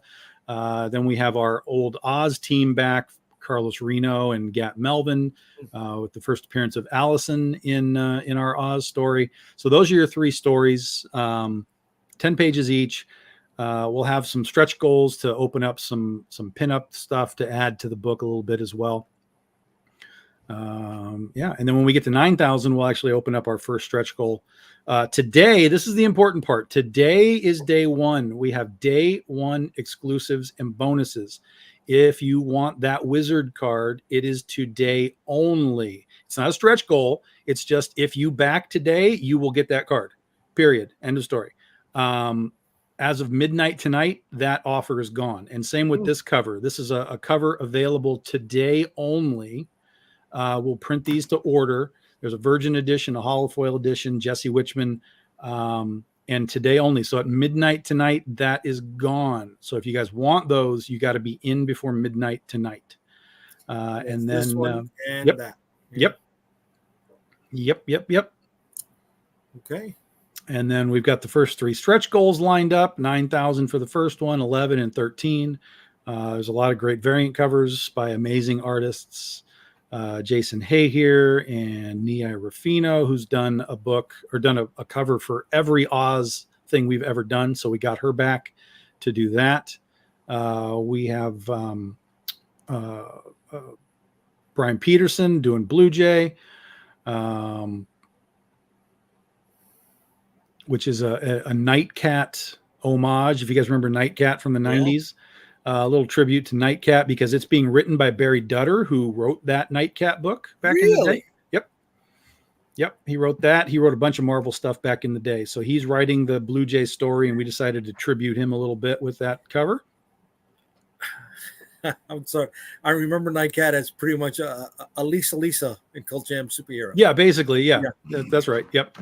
Then we have our old Oz team back, Carlos Reno and Gat Melvin, with the first appearance of Allison in our Oz story. So those are your 3 stories, 10 pages each. We'll have some stretch goals to open up some pinup stuff to add to the book a little bit as well. And then when we get to 9,000, we'll actually open up our first stretch goal. Today, this is the important part. Today is day 1. We have day 1 exclusives and bonuses. If you want that wizard card, it is today only. It's not a stretch goal. It's just if you back today, you will get that card. Period. End of story. As of midnight tonight, that offer is gone. And same with this cover. This is a cover available today only. We'll print these to order. There's a Virgin edition, a holofoil edition, Jesse Wichman, and today only. So at midnight tonight, that is gone. So if you guys want those, you got to be in before midnight tonight. And then this one and yep, that. Yep. Okay. And then we've got the first 3 stretch goals lined up, 9,000 for the first one, 11 and 13. There's a lot of great variant covers by amazing artists. Jason Hay here and Nia Rufino, who's done a book or done a cover for every Oz thing we've ever done. So we got her back to do that. We have Brian Peterson doing Blue Jay, which is a Nightcat homage. If you guys remember Nightcat from the 90s. A little tribute to Nightcat because it's being written by Barry Dutter, who wrote that Nightcat book back in the day. Yep. He wrote that. He wrote a bunch of Marvel stuff back in the day. So he's writing the Blue Jay story, and we decided to tribute him a little bit with that cover. I'm sorry. I remember Nightcat as pretty much a Lisa in Cult Jam superhero. Yeah, basically. Yeah. That's right. Yep.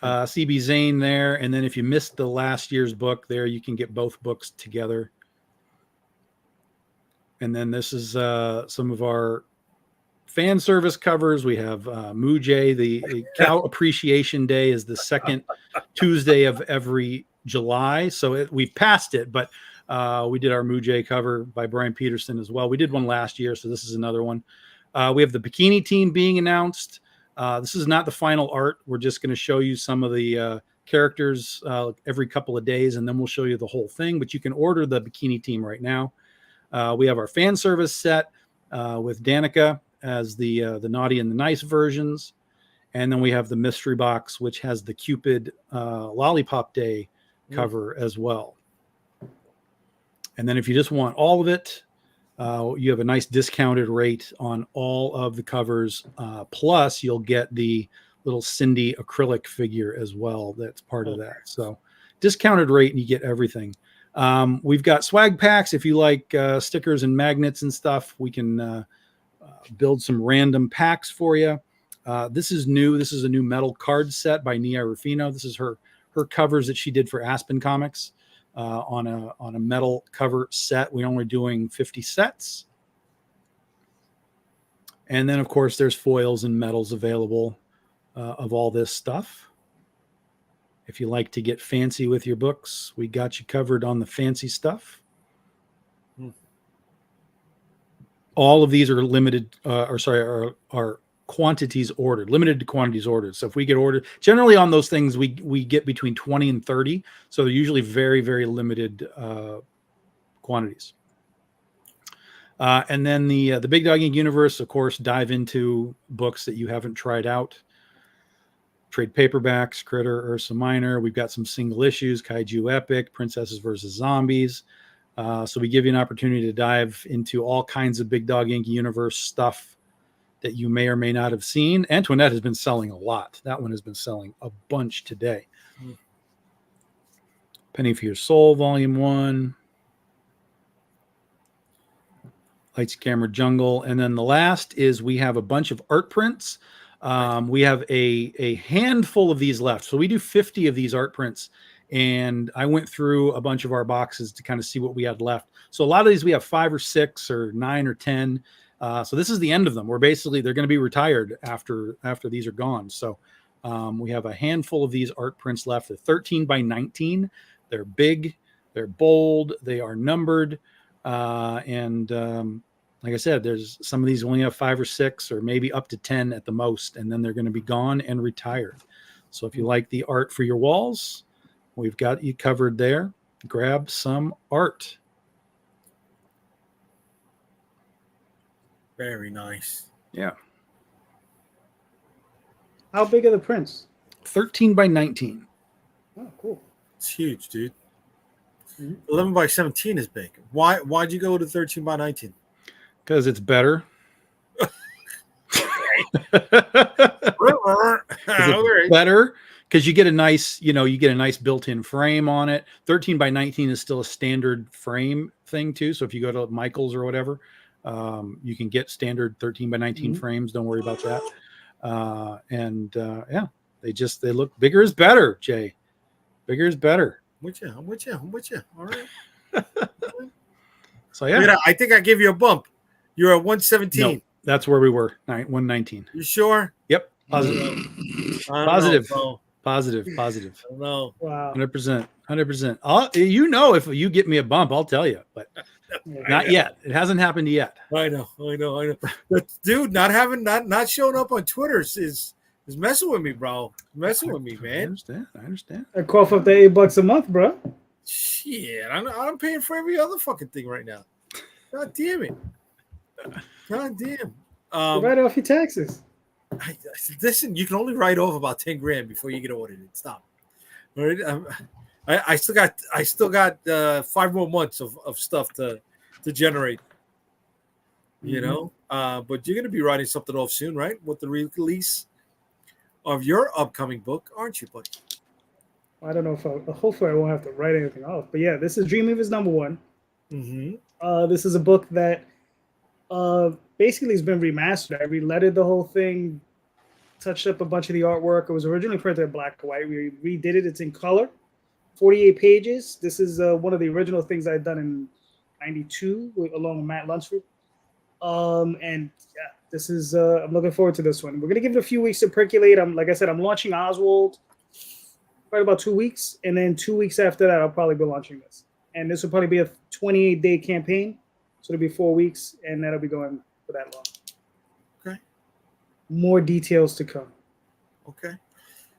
CB Zane there. And then if you missed the last year's book there, you can get both books together. And then this is some of our fan service covers. We have Moojay. The Cow Appreciation Day is the second Tuesday of every July. So we passed it, but we did our Moojay cover by Brian Peterson as well. We did one last year, so this is another one. We have the bikini team being announced. This is not the final art. We're just going to show you some of the characters every couple of days, and then we'll show you the whole thing. But you can order the bikini team right now. We have our fan service set with Danica as the naughty and the nice versions. And then we have the mystery box, which has the Cupid Lollipop Day cover as well. And then if you just want all of it, you have a nice discounted rate on all of the covers. Plus, you'll get the little Cindy acrylic figure as well. That's part of that. So discounted rate, and you get everything. We've got swag packs. If you like stickers and magnets and stuff, we can build some random packs for you. This is new. This is a new metal card set by Nia Rufino. This is her covers that she did for Aspen Comics. On a metal cover set. We're only doing 50 sets. And then, of course, there's foils and metals available of all this stuff. If you like to get fancy with your books, we got you covered on the fancy stuff. All of these are limited, are quantities ordered, limited to quantities ordered. So if we get ordered, generally on those things, we get between 20 and 30. So they're usually very, very limited quantities. And then the Big Dog Ink universe, of course, dive into books that you haven't tried out. Trade paperbacks, Critter, Ursa Minor. We've got some single issues, Kaiju Epic, Princesses versus Zombies. So we give you an opportunity to dive into all kinds of Big Dog Ink universe stuff that you may or may not have seen. Antoinette has been selling a lot. That one has been selling a bunch today. Penny for Your Soul, Volume 1. Lights, Camera, Jungle. And then the last is we have a bunch of art prints. We have a handful of these left. So we do 50 of these art prints. And I went through a bunch of our boxes to kind of see what we had left. So a lot of these we have 5 or 6 or 9 or 10. So this is the end of them. They're going to be retired after these are gone. So we have a handful of these art prints left. They're 13 by 19. They're big. They're bold. They are numbered. And like I said, there's some of these only have 5 or 6 or maybe up to 10 at the most. And then they're going to be gone and retired. So if you like the art for your walls, we've got you covered there. Grab some art. Very nice. Yeah. How big are the prints? 13 by 19. Oh, cool. It's huge, dude. 11 by 17 is big. Why'd you go to 13 by 19? Because it's better. Better because you get a nice, built-in frame on it. 13 by 19 is still a standard frame thing too. So if you go to Michael's or whatever, you can get standard 13 by 19 frames. Don't worry about that. Yeah, they look bigger is better, Jay. Bigger is better. I'm with you. All right. So yeah, I think I gave you a bump. You're at 117. No, that's where we were. 119. You sure? Yep. Positive. Positive. No. Wow. 100%. If you get me a bump, I'll tell you, but not yet. It hasn't happened yet. I know. But dude, not showing up on Twitter is messing with me, bro. Messing with me, man. I understand. I cough up the $8 a month, bro. Shit, I'm paying for every other fucking thing right now. God damn it. God damn. Write off your taxes. Listen, you can only write off about 10 grand before you get audited. Stop. All right. I still got 5 more months of stuff to generate. You know, but you're gonna be writing something off soon, right? With the release of your upcoming book, aren't you, buddy? I don't know if hopefully I won't have to write anything off. But yeah, this is Dreamweavers #1. This is a book that basically has been remastered. I relettered the whole thing, touched up a bunch of the artwork. It was originally printed in black and white. We redid it. It's in color, 48 pages. This is one of the original things I'd done in '92 along with Matt Lunsford. And yeah, this is I'm looking forward to this one. We're gonna give it a few weeks to percolate. Like I said, I'm launching Oswald probably about 2 weeks, and then 2 weeks after that, I'll probably be launching this. And this will probably be a 28-day campaign, so it'll be 4 weeks, and that'll be going for that long. Okay. More details to come. Okay.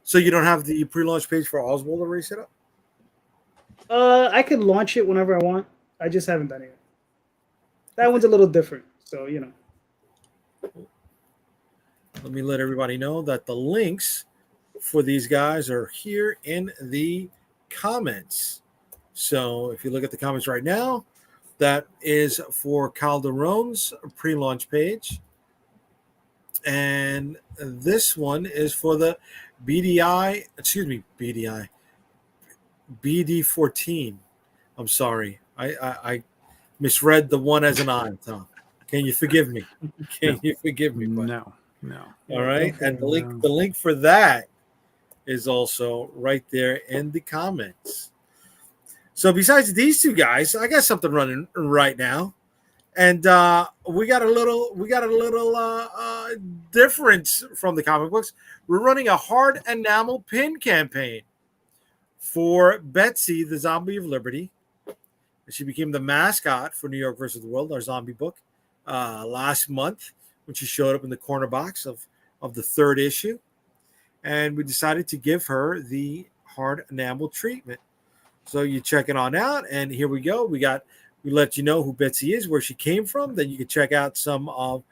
So you don't have the pre-launch page for Oswald already set up? I could launch it whenever I want. I just haven't done it yet. That one's a little different, so you know. Let me let everybody know that the links for these guys are here in the comments. So if you look at the comments right now, that is for Calderon's pre-launch page. And this one is for the BD14. I'm sorry. I misread the one as an I, Tom. Can you forgive me? Can you forgive me? Bud? No. All right. And the link for that is also right there in the comments. So besides these two guys, I got something running right now. And we got a little difference from the comic books. We're running a hard enamel pin campaign for Betsy, the Zombie of Liberty. She became the mascot for New York versus the World, our zombie book, last month when she showed up in the corner box of the third issue. And we decided to give her the hard enamel treatment. So you check it on out, and here we go. We let you know who Betsy is, where she came from. Then you can check out some of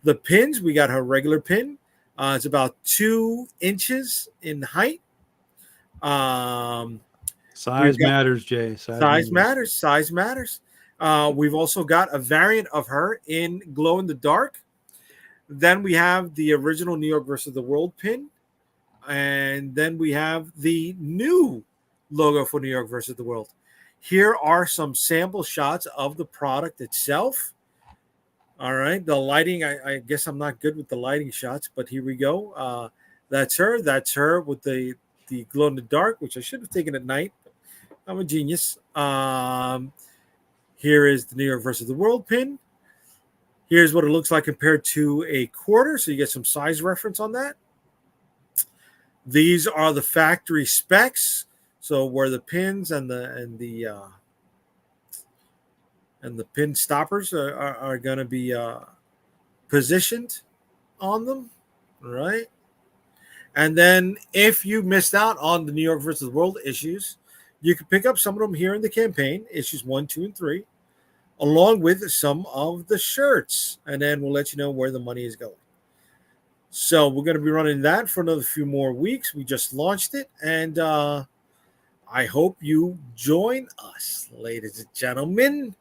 the pins. We got her regular pin. It's about 2 inches in height. Size matters, Jay. Size matters. We've also got a variant of her in glow in the dark. Then we have the original New York versus the World pin. And then we have the new logo for New York versus the World. Here are some sample shots of the product itself. All right. The lighting, I guess I'm not good with the lighting shots, but here we go. That's her. That's her with the glow in the dark, which I should have taken at night. I'm a genius. Here is the New York versus the World pin. Here's what it looks like compared to a quarter. So you get some size reference on that. These are the factory specs. So where the pins and the pin stoppers are going to be positioned on them, right? And then if you missed out on the New York versus the World issues, you can pick up some of them here in the campaign, issues 1, 2, and 3, along with some of the shirts. And then we'll let you know where the money is going. So we're going to be running that for another few more weeks. We just launched it, and I hope you join us, ladies and gentlemen.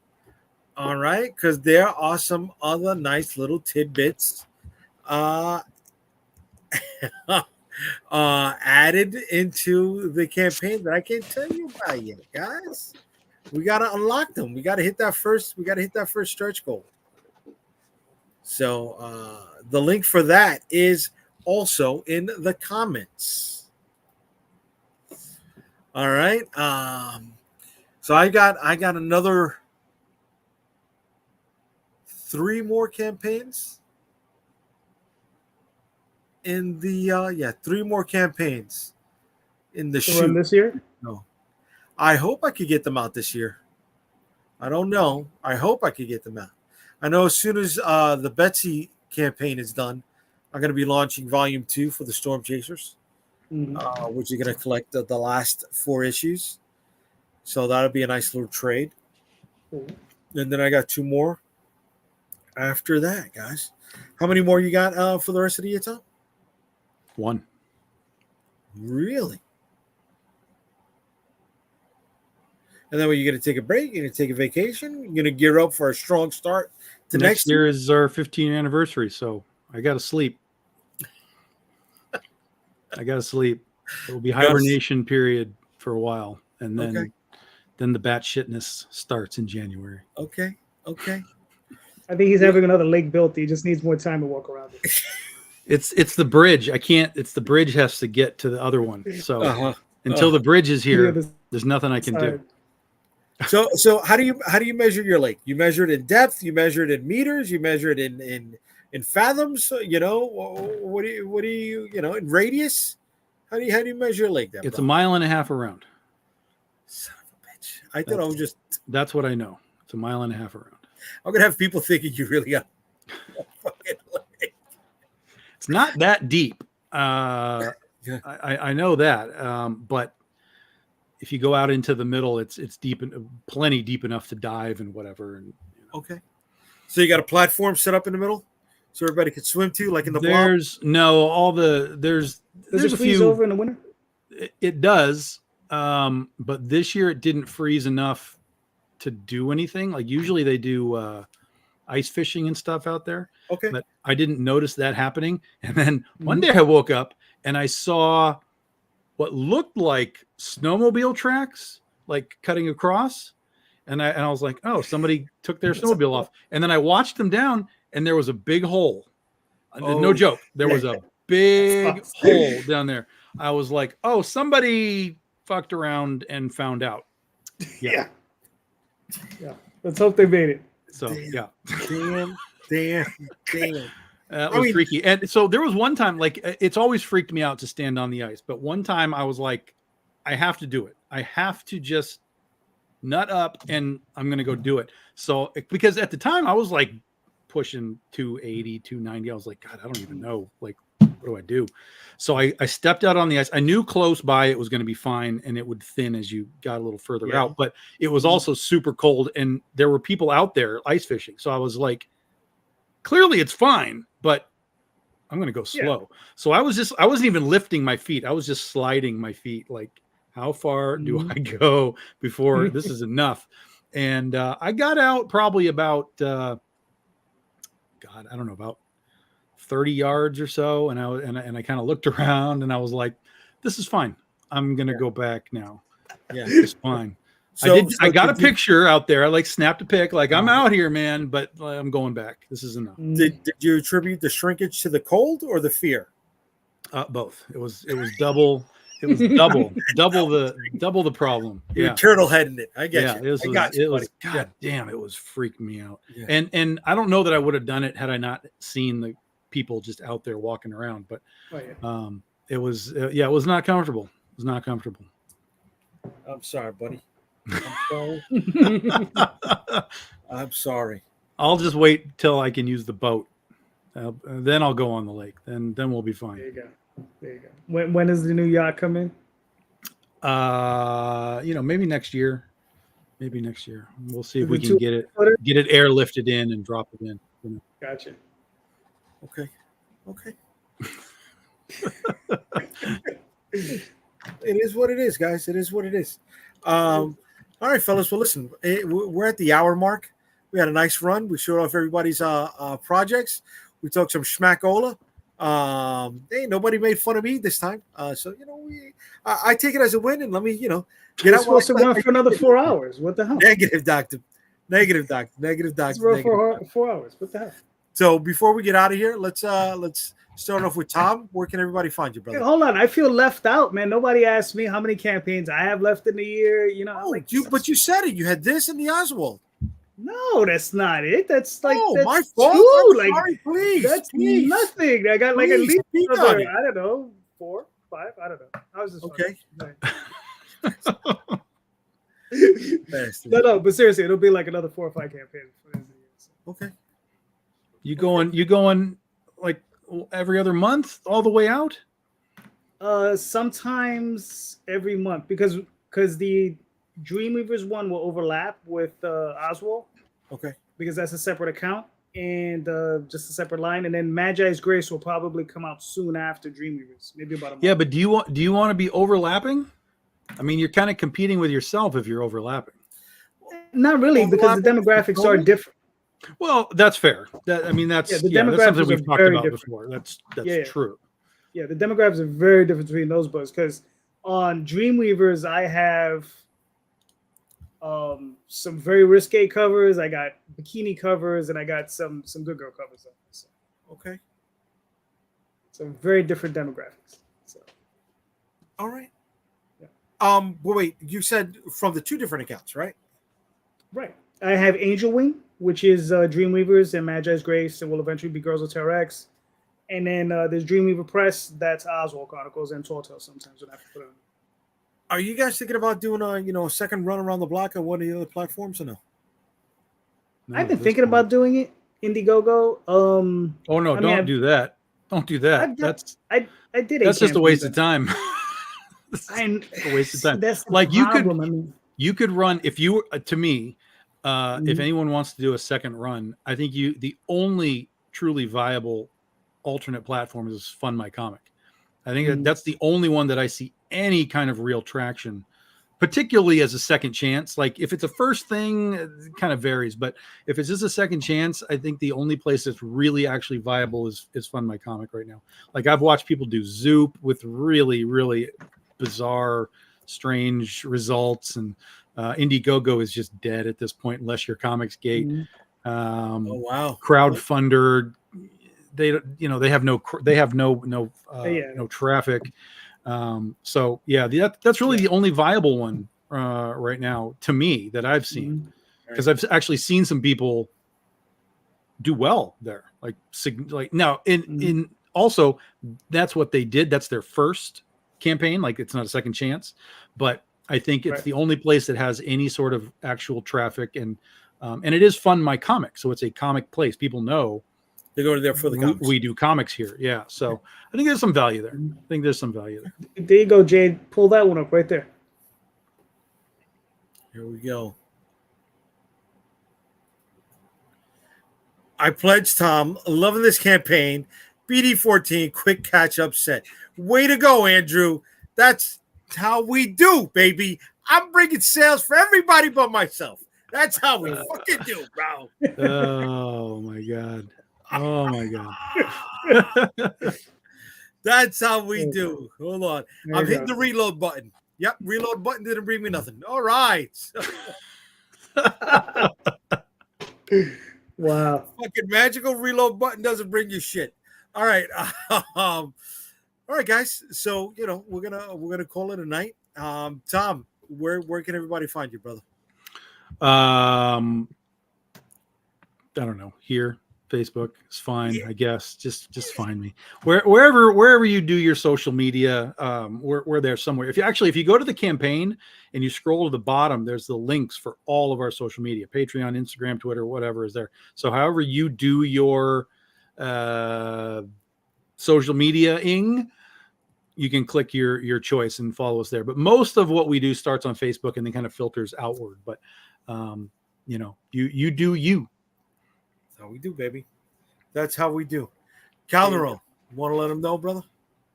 All right, because there are some other nice little tidbits added into the campaign that I can't tell you about yet, guys. We gotta unlock them. We gotta hit that first. We gotta hit that first stretch goal. So the link for that is also in the comments. All right. So I got another 3 more campaigns in the 3 more campaigns in the shoot this year. No, I hope I could get them out this year. I don't know. I hope I could get them out. I know as soon as the Betsy campaign is done, I'm going to be launching volume 2 for the Storm Chasers. Which you're going to collect the last 4 issues. So that'll be a nice little trade. And then I got 2 more after that, guys. How many more you got for the rest of the year, Tom? 1. Really? And then when you're going to take a break, you're going to take a vacation, you're going to gear up for a strong start to next year is our 15th anniversary, so I got to sleep. It will be hibernation period for a while, and then the batshitness starts in January. Okay. I think he's having another leg built. He just needs more time to walk around it. It's the bridge. I can't. It's the bridge has to get to the other one. So until the bridge is here, there's nothing I can do. So how do you measure your lake? You measure it in depth. You measure it in meters. You measure it in fathoms. You know what do you in radius? How do you measure a lake? It's 1.5 miles around. Son of a bitch! I thought I was just. That's what I know. It's 1.5 miles around. I'm gonna have people thinking you really got a fucking lake. It's not that deep. I know that, but if you go out into the middle, it's deep and plenty deep enough to dive and whatever. And okay, so you got a platform set up in the middle, so everybody can swim to, like in the there's block? There's Does it a freeze few over in the winter? It does, But this year it didn't freeze enough to do anything. Like usually they do ice fishing and stuff out there. Okay. But I didn't notice that happening. And then one day I woke up and I saw what looked like snowmobile tracks, like cutting across. And I was like, oh, somebody took their snowmobile off. And then I watched them down and there was a big hole. No joke. There was a big hole down there. I was like, oh, somebody fucked around and found out. Yeah. Let's hope they made it. So, yeah. Damn. That was freaky. And so there was one time, like, it's always freaked me out to stand on the ice. But one time I was like, I have to do it. I have to just nut up and I'm going to go do it. So, because at the time I was like pushing 280, 290. I was like, God, I don't even know. Like, what do I do? So I stepped out on the ice. I knew close by it was going to be fine and it would thin as you got a little further out. But it was also super cold and there were people out there ice fishing. So I was like, clearly it's fine, but I'm going to go slow. So I wasn't even lifting my feet. I was just sliding my feet. Like, how far do I go before this is enough? And I got out probably about, I don't know, about 30 yards or so. And I kind of looked around and I was like, this is fine. I'm going to go back now. Yeah. It's fine. So I got a picture out there. I like snapped a pic, like I'm out here, man, but I'm going back. This is enough. Did you attribute the shrinkage to the cold or the fear? Both. It was double. It was double the problem. You're turtle heading it. I get you. It was God damn, it was freaking me out. Yeah. And I don't know that I would have done it had I not seen the people just out there walking around. But it was it was not comfortable. It was not comfortable. I'm sorry, buddy. I'm sorry. I'll just wait till I can use the boat. Then I'll go on the lake. Then we'll be fine. There you go. When does the new yacht come in? Maybe next year. We'll see if we can get it airlifted in and drop it in. Gotcha. Okay. It is what it is, guys. It is what it is. All right, fellas. Well, listen, we're at the hour mark. We had a nice run. We showed off everybody's projects. We talked some schmackola. Hey, nobody made fun of me this time. So I take it as a win, and let me get out. Supposed to run for another 4 hours. What the hell? Negative, doctor. For 4 hours. What the hell? So before we get out of here, let's start off with Tom. Where can everybody find you, brother? Hey, hold on, I feel left out, man. Nobody asked me how many campaigns I have left in the year. But you said it. You had this and the Oswald. No, that's not it. That's like my fault. Sorry, please. That's nothing. I got like at least another, I don't know, 4, 5. I don't know. I was just okay. No, but seriously, it'll be like another 4 or 5 campaigns. Okay. You going like every other month all the way out? Sometimes every month because the Dreamweavers one will overlap with Oswald. Okay. Because that's a separate account and just a separate line. And then Magi's Grace will probably come out soon after Dreamweavers, maybe about a month. Yeah, but do you want to be overlapping? I mean, you're kind of competing with yourself if you're overlapping. Not really, because the demographics are different. Well, that's fair. That's that's something we've talked about before. That's true. Yeah, the demographics are very different between those books because on Dreamweavers I have some very risque covers. I got bikini covers, and I got some good girl covers. So. Okay. So very different demographics. So. All right. Yeah. Wait. You said from the 2 different accounts, right? Right. I have Angel Wing, which is Dreamweavers and Magi's Grace, and will eventually be Girls of Terror X. And then there's Dreamweaver Press. That's Oswald Chronicles and Tall Tales sometimes when I have to put it on. Are you guys thinking about doing a second run around the block on one of the other platforms or no? I've been thinking about doing it. Indiegogo. Oh no! Don't do that. Don't do that. I did. That's just a waste of time. A waste of time. That's like you could run if you to me. If anyone wants to do a second run, I think the only truly viable alternate platform is Fund My Comic. I think that's the only one that I see any kind of real traction particularly as a second chance. Like if it's a first thing, it kind of varies, but if it's just a second chance, I think the only place that's really actually viable is Fund My Comic right now. Like I've watched people do Zoop with really, really bizarre, strange results, and Indiegogo is just dead at this point unless you're Comicsgate. Oh wow! Crowdfunder, they have no traffic. So yeah, that's really the only viable one right now to me that I've seen, because I've actually seen some people do well there. Like now in also that's what they did. That's their first campaign. Like it's not a second chance, but I think it's the only place that has any sort of actual traffic, and it is Fund My Comic, so it's a comic place. People know they go to there for the comics. We do comics here, yeah. So I think there's some value there. There you go, Jade. Pull that one up right there. Here we go. I pledge, Tom. Loving this campaign. BD14, quick catch up set. Way to go, Andrew. That's how we do, baby. I'm bringing sales for everybody but myself. That's how we fucking do, bro. Oh my god. Oh my god. That's how we do. Hold on. I'm hitting the reload button. Yep, reload button didn't bring me nothing. All right. Wow. Fucking magical reload button doesn't bring you shit. All right. All right, guys. So, we're gonna call it a night. Tom, where can everybody find you, brother? I don't know. Here, Facebook is fine, I guess. Just find me wherever you do your social media. We're there somewhere. If you go to the campaign and you scroll to the bottom, there's the links for all of our social media: Patreon, Instagram, Twitter, whatever is there. So however you do your social media-ing, you can click your choice and follow us there. But most of what we do starts on Facebook and then kind of filters outward. But you do you. That's how we do, baby. That's how we do. Calderon, want to let them know, brother?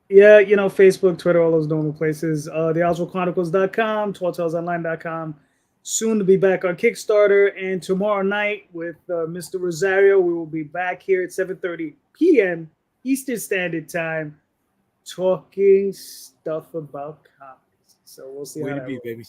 Yeah, Facebook, Twitter, all those normal places. TheOswaldChronicles.com, TallTalesOnline.com. Soon to be back on Kickstarter. And tomorrow night with Mr. Rosario, we will be back here at 7:30 p.m. Eastern Standard Time talking stuff about comics. So we'll see. Way to be, baby.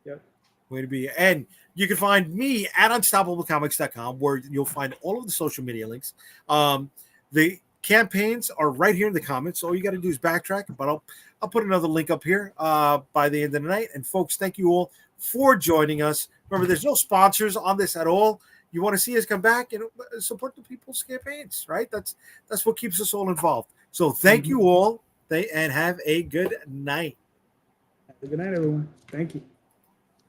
Yep. Way to be. And you can find me at UnstableComics.com, where you'll find all of the social media links. The campaigns are right here in the comments. All you got to do is backtrack, but I'll put another link up here by the end of the night. And folks, thank you all for joining us. Remember, there's no sponsors on this at all. You want to see us come back and support the people's campaigns, right? That's what keeps us all involved. So thank you all, and have a good night. Have a good night, everyone. Thank you.